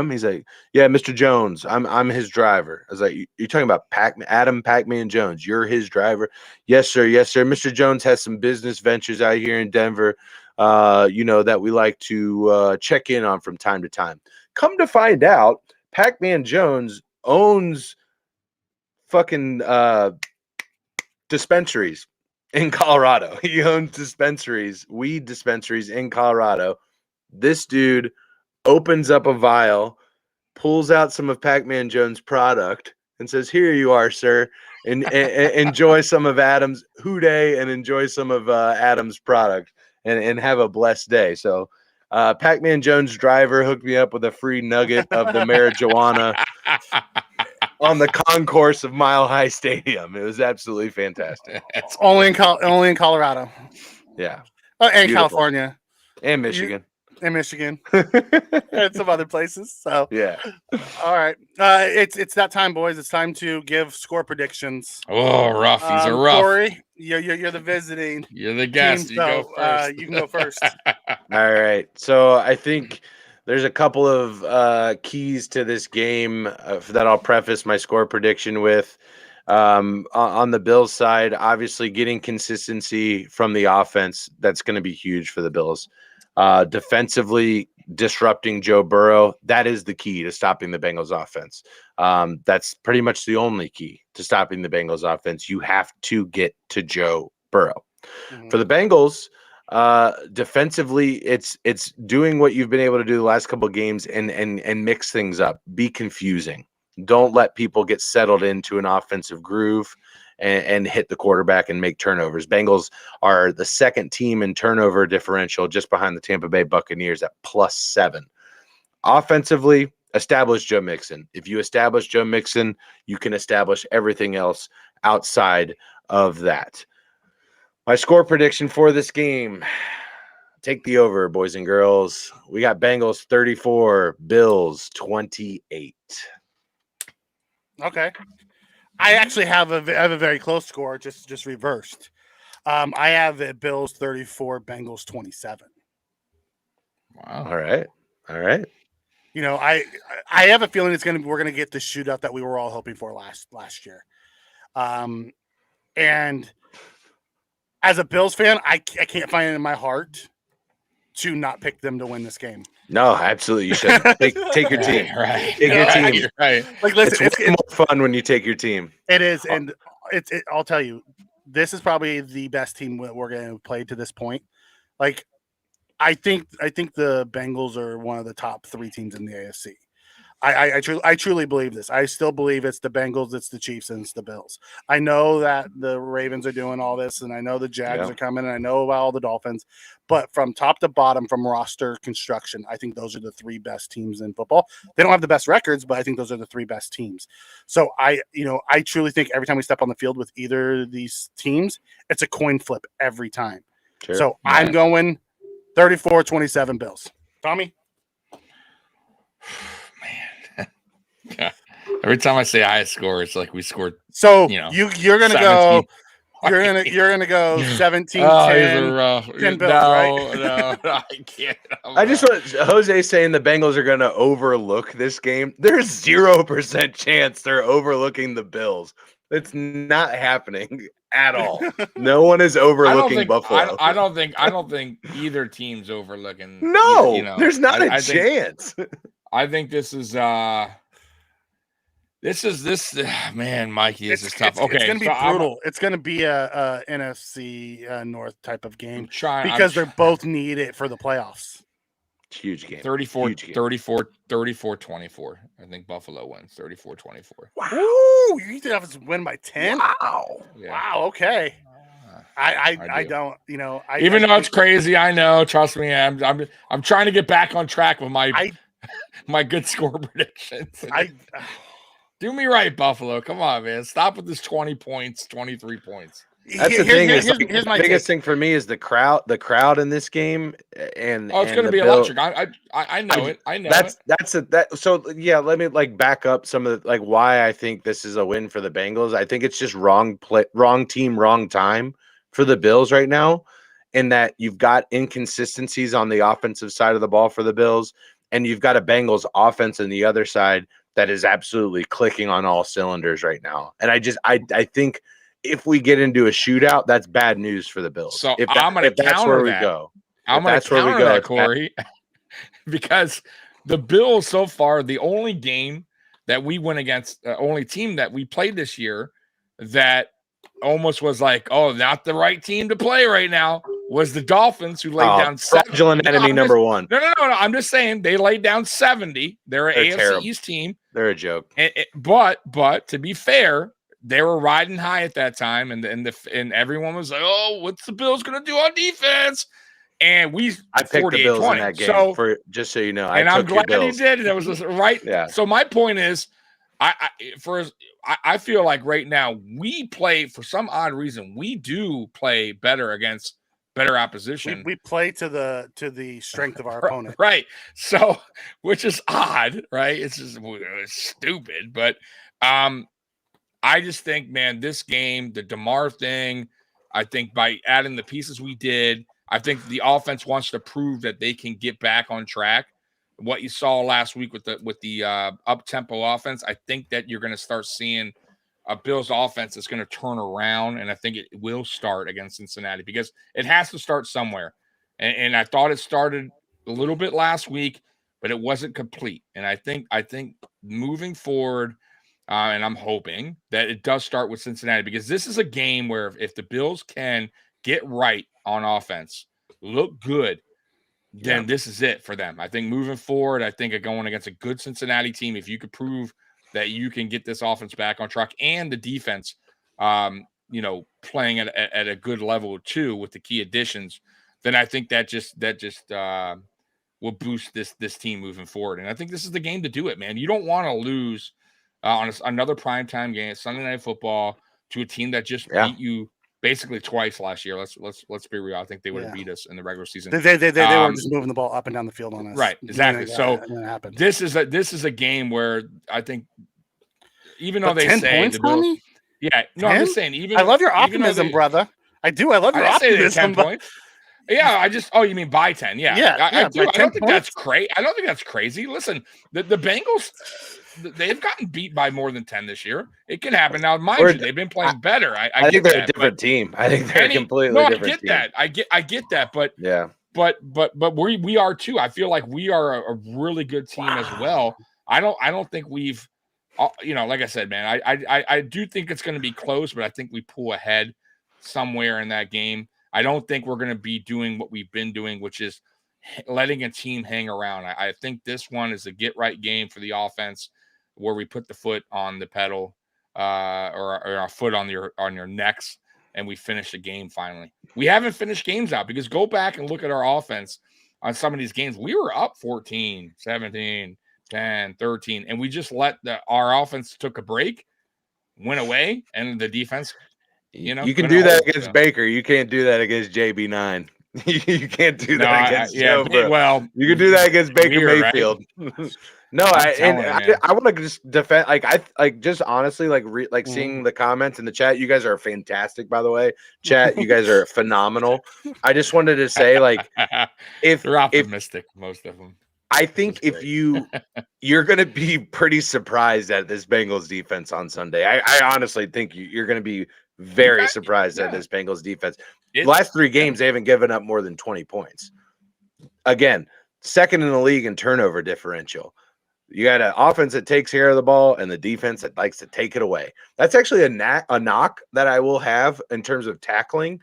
He's like, yeah, Mr. Jones. I'm his driver. I was like, you're talking about Pac-Man Jones. You're his driver. Yes, sir. Mr. Jones has some business ventures out here in Denver, that we like to check in on from time to time. Come to find out, Pac-Man Jones owns fucking dispensaries in Colorado. He owns weed dispensaries in Colorado. This dude opens up a vial, pulls out some of Pac-Man Jones' product, and says, here you are, sir, and enjoy some of Adam's hooday and enjoy some of Adam's product and have a blessed day. So Pac-Man Jones' driver hooked me up with a free nugget of the marijuana on the concourse of Mile High Stadium. It was absolutely fantastic. It's only in Colorado. Yeah. And beautiful. California. And Michigan. In Michigan and some other places. So yeah. All right. It's that time, boys. It's time to give score predictions. Oh, rough. These are rough. Corey, you're the visiting. You're the guest. Team, you go first. You can go first. All right. So I think there's a couple of keys to this game that I'll preface my score prediction with. On the Bills side, obviously getting consistency from the offense, that's going to be huge for the Bills. Defensively, disrupting Joe Burrow. That is the key to stopping the Bengals offense. That's pretty much the only key to stopping the Bengals offense. You have to get to Joe Burrow. For the Bengals, defensively, it's doing what you've been able to do the last couple of games and mix things up. Be confusing. Don't let people get settled into an offensive groove and hit the quarterback and make turnovers. Bengals are the second team in turnover differential, just behind the Tampa Bay Buccaneers at +7. Offensively, establish Joe Mixon. If you establish Joe Mixon, you can establish everything else outside of that. My score prediction for this game, take the over, boys and girls. We got Bengals 34, Bills 28. Okay. I actually have a very close score, just reversed. I have it Bills 34, Bengals 27. Wow. All right. You know, I have a feeling we're gonna get the shootout that we were all hoping for last year. And as a Bills fan, I can't find it in my heart to not pick them to win this game. No, absolutely. You should take your team. Right. Take your team. You're right. Like, listen, It's way more fun when you take your team. it is, and I'll tell you, this is probably the best team we're going to play to this point. Like, I think the Bengals are one of the top 3 teams in the AFC. I truly believe this. I still believe it's the Bengals, it's the Chiefs, and it's the Bills. I know that the Ravens are doing all this, and I know the Jags are coming, and I know about all the Dolphins. But from top to bottom, from roster construction, I think those are the 3 best teams in football. They don't have the best records, but I think those are the 3 best teams. So I truly think every time we step on the field with either of these teams, it's a coin flip every time. Sure. So I'm going 34-27 Bills. Tommy? Yeah. Every time I say high score, it's like we scored. So you're gonna go. You're gonna go 17-10. 10 Bills, right? No, I can't. I just want Jose saying the Bengals are going to overlook this game. There's 0% chance they're overlooking the Bills. It's not happening at all. No one is overlooking Buffalo. I don't think either team's overlooking. No, there's not a chance. I think this is man, Mikey, this is tough. Okay, it's gonna be brutal. It's gonna be a NFC North type of game because they both need it for the playoffs. Huge game. 34-24. I think Buffalo wins 34-24. Wow. Ooh, you think that win by 10? Wow. Yeah. Wow. Okay. I don't. Even though it's crazy, I know. Trust me, I'm trying to get back on track with my good score predictions. Do me right, Buffalo. Come on, man. Stop with this 20 points, 23 points. That's the thing. Here's the my biggest thing for me is the crowd. The crowd in this game, and it's going to be electric. I know it. I know So yeah, let me back up some of the why I think this is a win for the Bengals. I think it's just wrong team, wrong time for the Bills right now, in that you've got inconsistencies on the offensive side of the ball for the Bills, and you've got a Bengals offense on the other side that is absolutely clicking on all cylinders right now. And I think if we get into a shootout, that's bad news for the Bills. So I'm going to counter that. I'm going to counter that, Corey, because the Bills so far, the only game that we went against, only team that we played this year that almost was not the right team to play right now, was the Dolphins, who laid down 70. Fraudulent enemy number 1. No. I'm just saying they laid down 70. They're an AFC terrible. East team. They're a joke. But to be fair, they were riding high at that time, and everyone was like, "Oh, what's the Bills going to do on defense?" And I picked the Bills in that game. So, just so you know, I'm glad you did. That was right. Yeah. So my point is, I feel like right now we play, for some odd reason, we do play better against better opposition. We play to the strength of our opponent. Right. So, which is odd, right? It's stupid, but I just think, man, this game, the Demar thing, I think by adding the pieces we did, I think the offense wants to prove that they can get back on track. What you saw last week with the up-tempo offense, I think that you're going to start seeing a Bills offense that's going to turn around, and I think it will start against Cincinnati, because it has to start somewhere. And I thought it started a little bit last week, but it wasn't complete. And I think moving forward, and I'm hoping that it does start with Cincinnati, because this is a game where if the Bills can get right on offense, look good, then this is it for them. I think moving forward, I think going against a good Cincinnati team, if you could prove that you can get this offense back on track and the defense, playing at a good level too with the key additions, then I think that just will boost this team moving forward. And I think this is the game to do it, man. You don't want to lose on another primetime game, Sunday Night Football, to a team that just beat you basically twice last year. Let's be real. I think they would have beat us in the regular season. They were just moving the ball up and down the field on us. Right, exactly. So this is a game where I think, even though they 10 say points, the Bills, Tommy? I'm just saying. I love your optimism, brother. I do. I love your optimism. 10 points. Yeah, you mean by 10? Yeah, I do. I don't think that's crazy. I don't think that's crazy. Listen, the Bengals, they've gotten beat by more than 10 this year. It can happen. Now, mind you, they've been playing better. I think they're a different team. I think they're completely different team. I get that. But but we are too. I feel like we are a really good team as well. I don't think we've, like I said, man, I do think it's going to be close, but I think we pull ahead somewhere in that game. I don't think we're going to be doing what we've been doing, which is letting a team hang around. I think this one is a get right game for the offense, where we put the foot on the pedal, or our foot on your necks, and we finish the game finally. We haven't finished games out, because go back and look at our offense on some of these games. We were up 14, 17, 10, 13, and we just let our offense took a break, went away, and the defense, you can do that against Baker. You can't do that against JB9. You can't do that against Joe. Well, you can do that against Baker Mayfield. Right? No, I want to just defend. Just honestly, seeing the comments in the chat. You guys are fantastic, by the way. Chat, you guys are phenomenal. I just wanted to say, if they're optimistic, most of them. I think if you're going to be pretty surprised at this Bengals defense on Sunday. I honestly think you're going to be very surprised at this Bengals defense. Last 3 games, they haven't given up more than 20 points. Again, second in the league in turnover differential. You got an offense that takes care of the ball and the defense that likes to take it away. That's actually a knock that I will have in terms of tackling.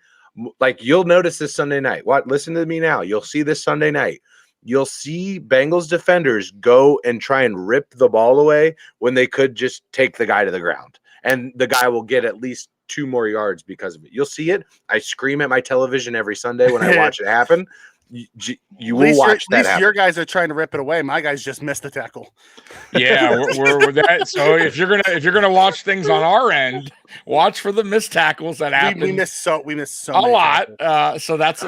You'll notice this Sunday night. Listen to me now. You'll see this Sunday night. You'll see Bengals defenders go and try and rip the ball away when they could just take the guy to the ground. And the guy will get at least 2 more yards because of it. You'll see it. I scream at my television every Sunday when I watch it happen. You will watch that happen. Your guys are trying to rip it away. My guys just missed the tackle. Yeah, we're that. So if you're gonna watch things on our end, watch for the missed tackles that happen. We miss so a lot. So that's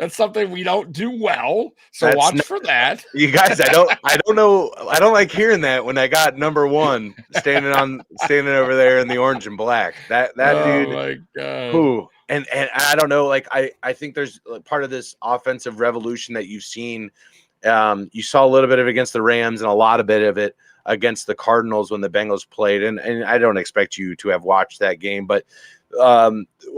something we don't do well. So watch for that. You guys, I don't know. I don't like hearing that when I got number 1 standing over there in the orange and black. That dude. Oh my God. Who? And I don't know, I think there's part of this offensive revolution that you've seen. You saw a little bit of it against the Rams and a lot of it against the Cardinals when the Bengals played. And I don't expect you to have watched that game, but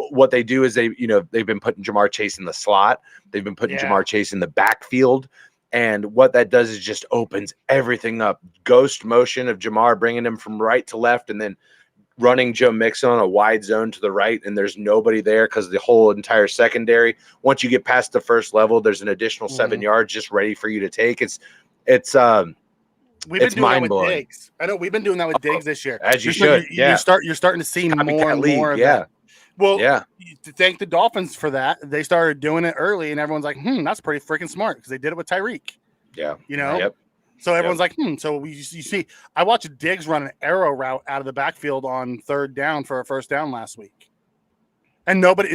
what they do is they've been putting Jamar Chase in the slot. They've been putting Jamar Chase in the backfield. And what that does is just opens everything up. Ghost motion of Jamar, bringing him from right to left, and then running Joe Mixon on a wide zone to the right, and there's nobody there because the whole entire secondary. Once you get past the first level, there's an additional 7 yards just ready for you to take. We've been doing that with Diggs. I know we've been doing that with Diggs this year. As you should. You're starting to see more and more of that. Well, to thank the Dolphins for that. They started doing it early, and everyone's like, that's pretty freaking smart because they did it with Tyreek. Yeah. Yep. So everyone's like, so you see, I watched Diggs run an arrow route out of the backfield on 3rd down for a first down last week. And nobody,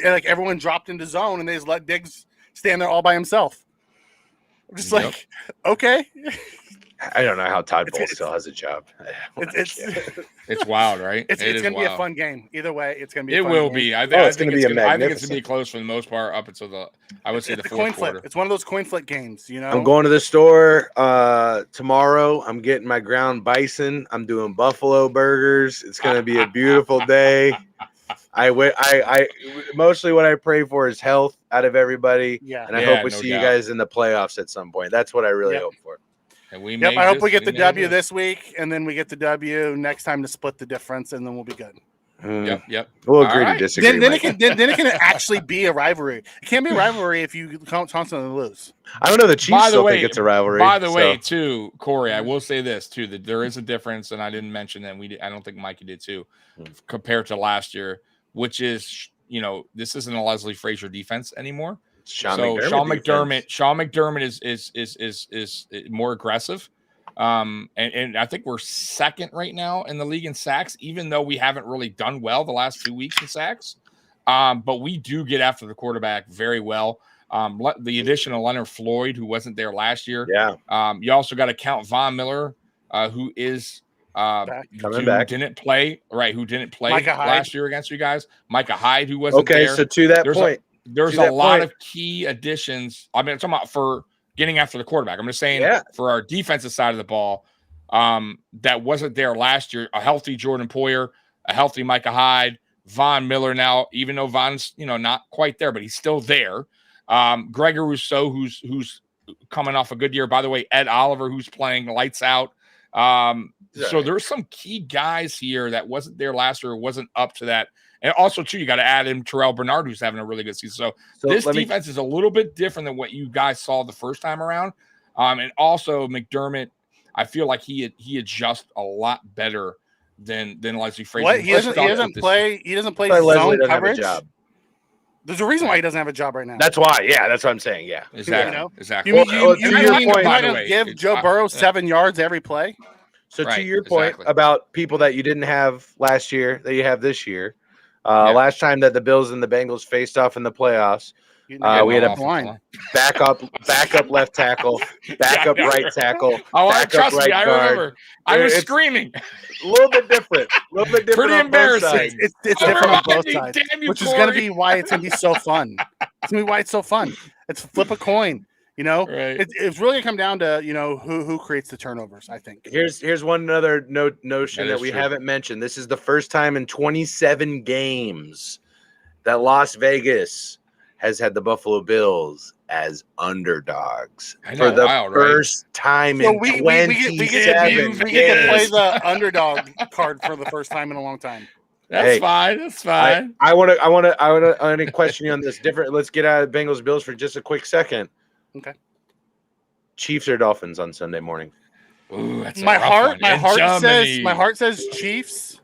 everyone dropped into zone and they just let Diggs stand there all by himself. I'm just like, okay. I don't know how Todd Bowles still has a job. It's wild, right? It's going to be a fun game. Either way, it's going to be. It will be. I think it's going to be close for the most part up until the fourth quarter. It's one of those coin flip games, I'm going to the store tomorrow. I'm getting my ground bison. I'm doing buffalo burgers. It's going to be a beautiful day. I mostly what I pray for is health out of everybody. Yeah. And I Yeah, hope we no see doubt. you guys in the playoffs at some point. That's what I really Yep. hope for. And we Yep. made I hope this, we get the made W this. this week, and then we get the W next time to split the difference, and then we'll be good. Yep. We'll All agree to right. disagree. Then it can actually be a rivalry. It can't be a rivalry if you constantly lose. I don't know. The Chiefs By the still way, think it's a rivalry. By the so- way, too, Corey, I will say this too, that there is a difference, and I didn't mention that I don't think Mikey did too, compared to last year, which is, this isn't a Leslie Frazier defense anymore. Sean McDermott is more aggressive. And I think we're second right now in the league in sacks, even though we haven't really done well the last 2 weeks in sacks. But we do get after the quarterback very well. The addition of Leonard Floyd, who wasn't there last year. Yeah. You also got to count Von Miller, who is coming back. Who didn't play last year against you guys. Micah Hyde, who wasn't there. So to that point, there's a lot of key additions. I mean, I'm talking about for getting after the quarterback. I'm just saying for our defensive side of the ball, that wasn't there last year. A healthy Jordan Poyer, a healthy Micah Hyde, Von Miller now, even though Von's not quite there, but he's still there. Gregor Rousseau, who's coming off a good year. By the way, Ed Oliver, who's playing lights out. So there's some key guys here that wasn't there last year, wasn't up to that. And also, too, you got to add in Terrell Bernard, who's having a really good season. So this defense is a little bit different than what you guys saw the first time around. And also, McDermott, I feel like he adjusts a lot better than Leslie Frazier. What? He doesn't play zone coverage. There's a reason why he doesn't have a job right now. That's why. Yeah, that's what I'm saying. Yeah, exactly. Exactly. You're not going to give Joe Burrow 7 yards every play. So to your point about people that you didn't have last year that you have this year. Last time that the Bills and the Bengals faced off in the playoffs, we had a backup left tackle, backup right tackle. Trust me, I remember. I was screaming. A little bit different. Pretty embarrassing. It's different on both sides, which is going to be why it's going to be so fun. It's going to be why it's so fun. It's flip a coin. It's really going to come down to who creates the turnovers. I think. Here's one other notion that we haven't mentioned. This is the first time in 27 games that Las Vegas has had the Buffalo Bills as underdogs for the first time in 27 we get to play the underdog card for the first time in a long time. That's fine. That's fine. I want to question you on this. Let's get out of Bengals Bills for just a quick second. Okay. Chiefs or Dolphins on Sunday morning? Ooh, that's my heart says Chiefs,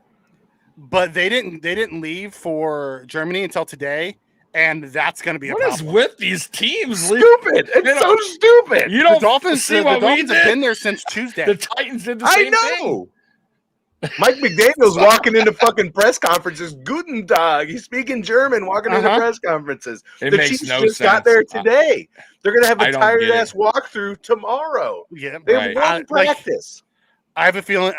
but they didn't leave for Germany until today, and that's going to be a problem. What is with these teams? Stupid! It's so stupid. You don't the Dolphins have been there since Tuesday. The Titans did the same thing. Mike McDaniel's walking into fucking press conferences. Guten Tag. He's speaking German, walking into press conferences. The Chiefs just got there today. They're going to have a tired-ass walkthrough tomorrow. Yeah, they have one practice. I have a feeling,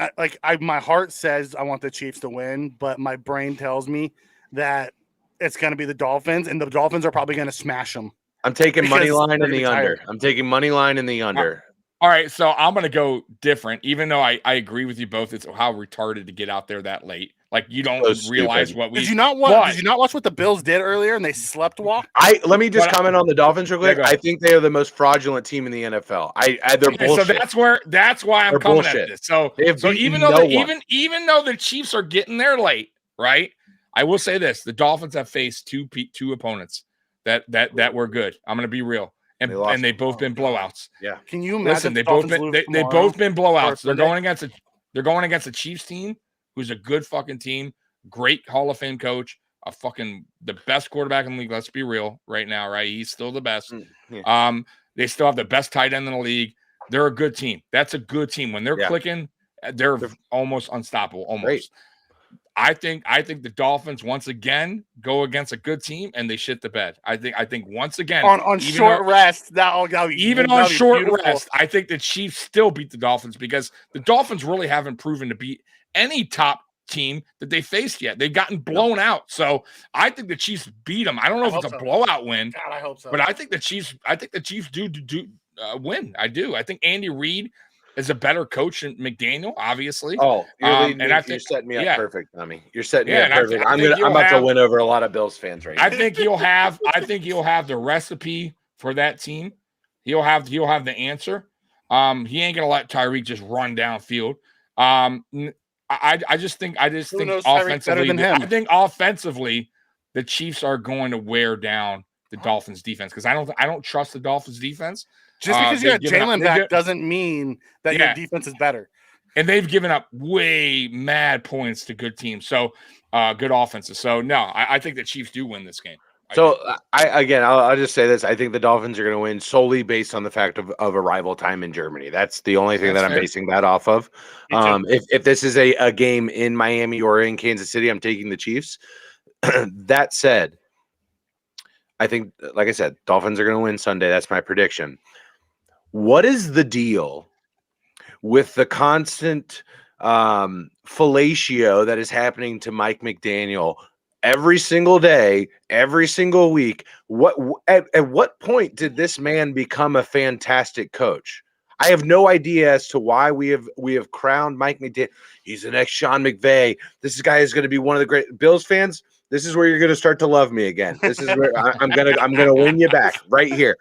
my heart says I want the Chiefs to win, but my brain tells me that it's going to be the Dolphins, and the Dolphins are probably going to smash them. I'm taking money line in the under. I'm taking money line in the under. All right, so I'm going to go different, even though I agree with you both. It's how retarded to get out there that late. Like, you don't realize what we... Did you not watch what the Bills did earlier and they slept walk? Let me just comment on the Dolphins real quick. I think they are the most fraudulent team in the NFL. They're bullshit. So that's why I'm coming at this. So even though the Chiefs are getting there late, right? I will say this: the Dolphins have faced two opponents that were good. I'm going to be real. And they've both been blowouts. Yeah. Can you imagine? Listen, they've both been blowouts. They're going against a Chiefs team who's a good fucking team, great Hall of Fame coach, the best quarterback in the league. Let's be real right now, right? He's still the best. Yeah. They still have the best tight end in the league. They're a good team. That's a good team. When they're clicking, they're almost unstoppable. Almost. Great. I think the Dolphins once again go against a good team and they shit the bed. I think once again on short rest that'll be short beautiful. Rest, I think the Chiefs still beat the Dolphins because the Dolphins really haven't proven to beat any top team that they faced yet. They've gotten blown out, so I think the Chiefs beat them. I don't know if it's a blowout win, God, I hope so. But I think the Chiefs do win. I do. I think Andy Reid is a better coach than McDaniel, obviously. Oh, And I think you're setting me up perfect, Tommy. You're setting me Yeah, up and perfect. I I'm think about to win over a lot of Bills fans right now. I think he'll have the recipe for that team. He'll have the answer. He ain't gonna let Tyreek just run downfield. I just think knows Tyreek better offensively, than him? I think offensively, the Chiefs are going to wear down the Dolphins defense because I don't trust the Dolphins defense. Just because you got Jalen back doesn't mean that your Yeah. defense is better. And they've given up way mad points to good teams. So good offenses. So no, I think the Chiefs do win this game. So I'll just say this. I think the Dolphins are going to win solely based on the fact of arrival time in Germany. That's the only thing that I'm basing that off of. If this is a game in Miami or in Kansas City, I'm taking the Chiefs. That said, I think, like I said, Dolphins are going to win Sunday. That's my prediction. What is the deal with the constant fellatio that is happening to Mike McDaniel every single day, every single week? At what point did this man become a fantastic coach? I have no idea as to why we have crowned Mike McDaniel. He's the next Sean McVay. This guy is going to be one of the great Bills fans. This is where you're going to start to love me again. This is where I'm gonna win you back right here.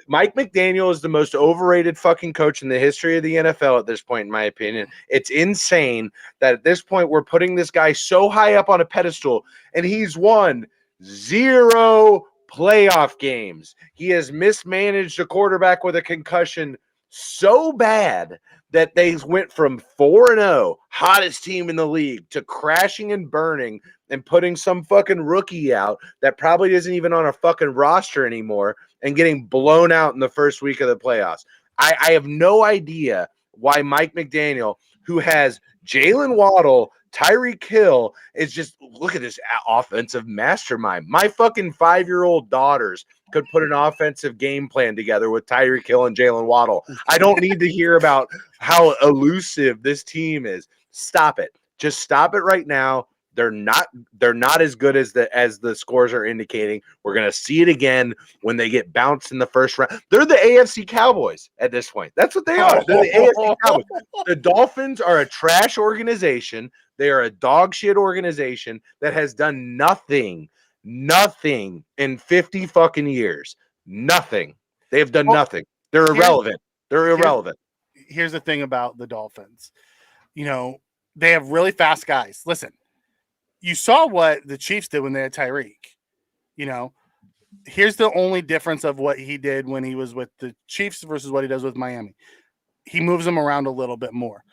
Mike McDaniel is the most overrated fucking coach in the history of the NFL at this point, in my opinion. It's insane that at this point we're putting this guy so high up on a pedestal, and he's won 0 playoff games. He has mismanaged a quarterback with a concussion so bad that they went from 4-0, hottest team in the league, to crashing and burning and putting some fucking rookie out that probably isn't even on a fucking roster anymore and getting blown out in the first week of the playoffs. I have no idea why Mike McDaniel, who has Jalen Waddle, Tyreek Hill, is just, look at this offensive mastermind. My fucking 5-year-old daughters could put an offensive game plan together with Tyreek Hill and Jalen Waddle. I don't need to hear about how elusive this team is. Stop it. Just stop it right now. They're not as good as the scores are indicating. We're going to see it again when they get bounced in the first round. They're the AFC Cowboys at this point. That's what they are. They're the AFC Cowboys. The Dolphins are a trash organization. They are a dog shit organization that has done nothing in 50 fucking years. Nothing. They have done nothing. They're irrelevant. Here's the thing about the Dolphins. They have really fast guys. Listen, you saw what the Chiefs did when they had Tyreek. Here's the only difference of what he did when he was with the Chiefs versus what he does with Miami. He moves them around a little bit more.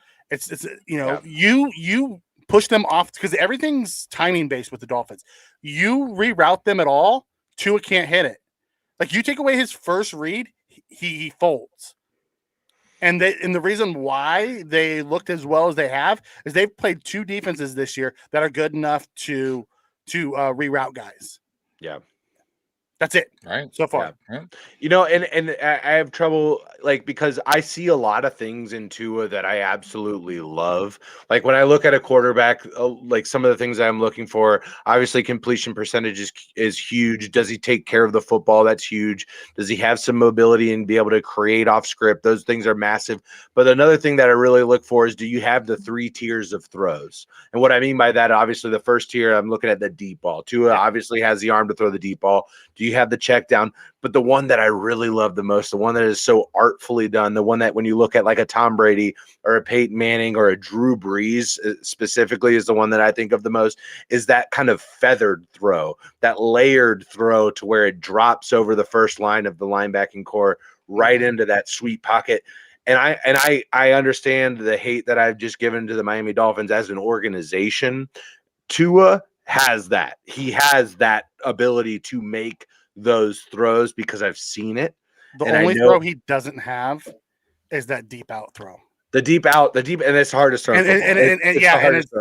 You push them off because everything's timing based with the Dolphins. You reroute them at all, Tua can't hit it. Like, you take away his first read, he folds. And the reason why they looked as well as they have is they've played 2 defenses this year that are good enough to reroute guys. Yeah. That's it. Right. So far. Yeah. And I have trouble, because I see a lot of things in Tua that I absolutely love. Like, when I look at a quarterback, some of the things I'm looking for, obviously completion percentage is huge. Does he take care of the football? That's huge. Does he have some mobility and be able to create off script? Those things are massive. But another thing that I really look for is, do you have the 3 tiers of throws? And what I mean by that, obviously the first tier, I'm looking at the deep ball. Tua obviously has the arm to throw the deep ball. Do you have the check down? But the one that I really love the most, the one that is so artfully done, the one that when you look at like a Tom Brady or a Peyton Manning or a Drew Brees specifically is the one that I think of the most, is that kind of feathered throw, that layered throw to where it drops over the first line of the linebacking core right into that sweet pocket. And I understand the hate that I've just given to the Miami Dolphins as an organization. Tua has that. He has that ability to make those throws because I've seen it. The only throw he doesn't have is that deep out throw. The deep, and it's hardest throw in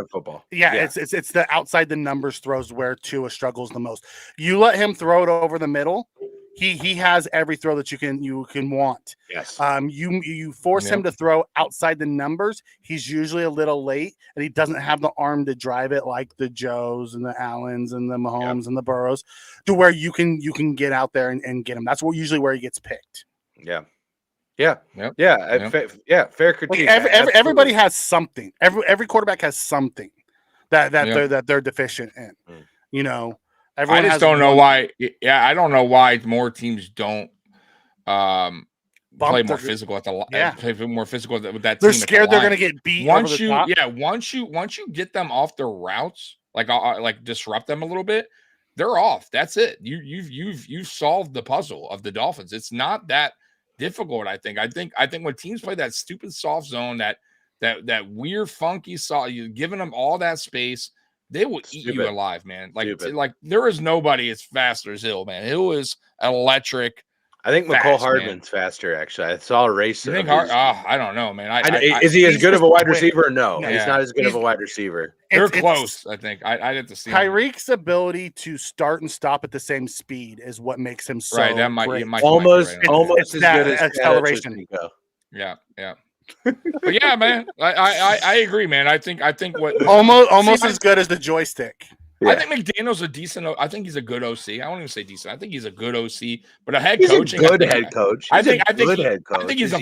football. It's the outside the numbers throws where Tua struggles the most. You let him throw it over the middle, he has every throw that you can want. Yes. You force him to throw outside the numbers, he's usually a little late, and he doesn't have the arm to drive it like the Joes and the Allens and the Mahomes and the Burrows, to where you can get out there and get him. That's usually where he gets picked. Yeah. Yeah. Yep. Yeah. Yep. Fair critique. Everybody has something. Every quarterback has something that they're deficient in. Mm. You know, I everyone just has don't know one why. Yeah, I don't know why more teams don't bump play more their- physical at the Yeah. play more physical with that They're team. scared at the they're line. going to get beat Once over the you top. yeah once you get them off their routes, like disrupt them a little bit, they're off. That's it. You've solved the puzzle of the Dolphins. It's not that difficult. I think when teams play that stupid soft zone, that weird funky soft, you're giving them all that space, they will eat you alive, man. Like there is nobody as fast as Hill, man. Hill is electric. I think fast, McCole Hardman's faster. Actually, I saw a race. You think I don't know, man. Is he as good of a wide quick. receiver? No, Yeah. he's not as good of a wide receiver. They're close. I think I'd have to see him. Tyreek's ability to start and stop at the same speed is what makes him so Right, that might great. Almost It's as that good as acceleration. Yeah. But yeah, man, I agree, man. I think what almost as good as the joystick. Yeah. I think McDaniel's a decent. I think he's a good OC. I won't even say decent. I think he's a good OC, but a head He's coach. a good head coach. I think head coach. I think he's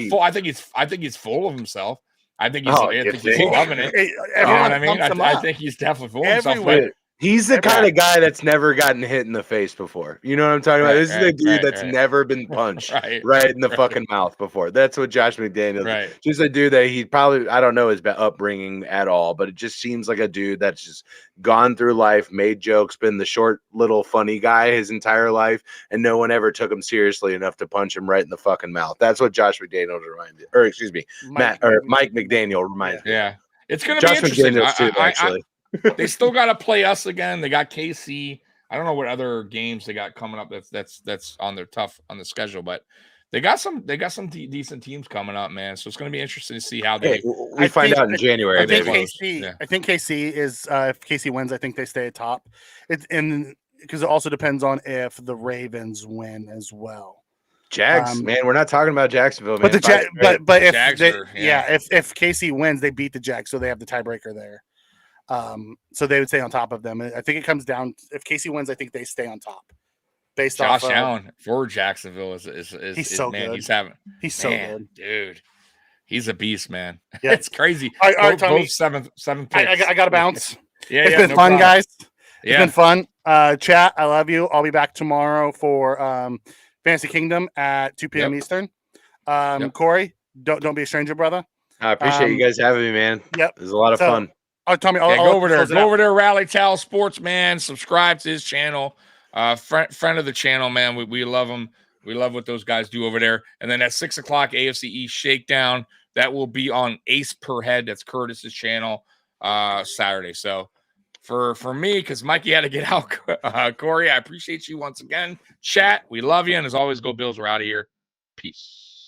I think he's full of himself. I think he's loving it. You know what I mean? I think he's definitely full of himself. But he's the kind of guy that's never gotten hit in the face before. You know what I'm talking about? This is the dude that's never been punched right in the fucking mouth before. That's what Josh McDaniels is. Just a dude that he probably, I don't know his upbringing at all, but it just seems like a dude that's just gone through life, made jokes, been the short little funny guy his entire life, and no one ever took him seriously enough to punch him right in the fucking mouth. That's what Josh McDaniels reminded, or excuse me, Mike McDaniel reminds me. Yeah, it's going to be interesting. Actually. They still got to play us again. They got KC. I don't know what other games they got coming up. That's on their on the schedule, but they got some decent teams coming up, man. So it's going to be interesting to see how they. We find out in January. I think KC is if KC wins, I think they stay at top. Because it also depends on if the Ravens win as well. Jags, man, we're not talking about Jacksonville, man. But if Jags if KC wins, they beat the Jags, so they have the tiebreaker there. So they would stay on top of them. I think it comes down if KC wins, I think they stay on top. Based Josh off Allen for Jacksonville is he's so man, good. He's so good, dude. He's a beast, man. Yeah. It's crazy. All right, Tommy, both seven picks. I got to bounce. It's been fun, guys. It's been fun. Chat, I love you. I'll be back tomorrow for Fantasy Kingdom at 2 p.m. Eastern. Corey, don't be a stranger, brother. I appreciate you guys having me, man. Yep, it was a lot of fun. Tommy, go over there. Go over there, Rally Towel Sports, man. Subscribe to his channel. Friend of the channel, man. We love him. We love what those guys do over there. And then at 6 o'clock, AFC East Shakedown. That will be on Ace Per Head. That's Curtis's channel. Saturday. So for me, because Mikey had to get out, Corey, I appreciate you once again. Chat, we love you. And as always, go Bills. We're out of here. Peace.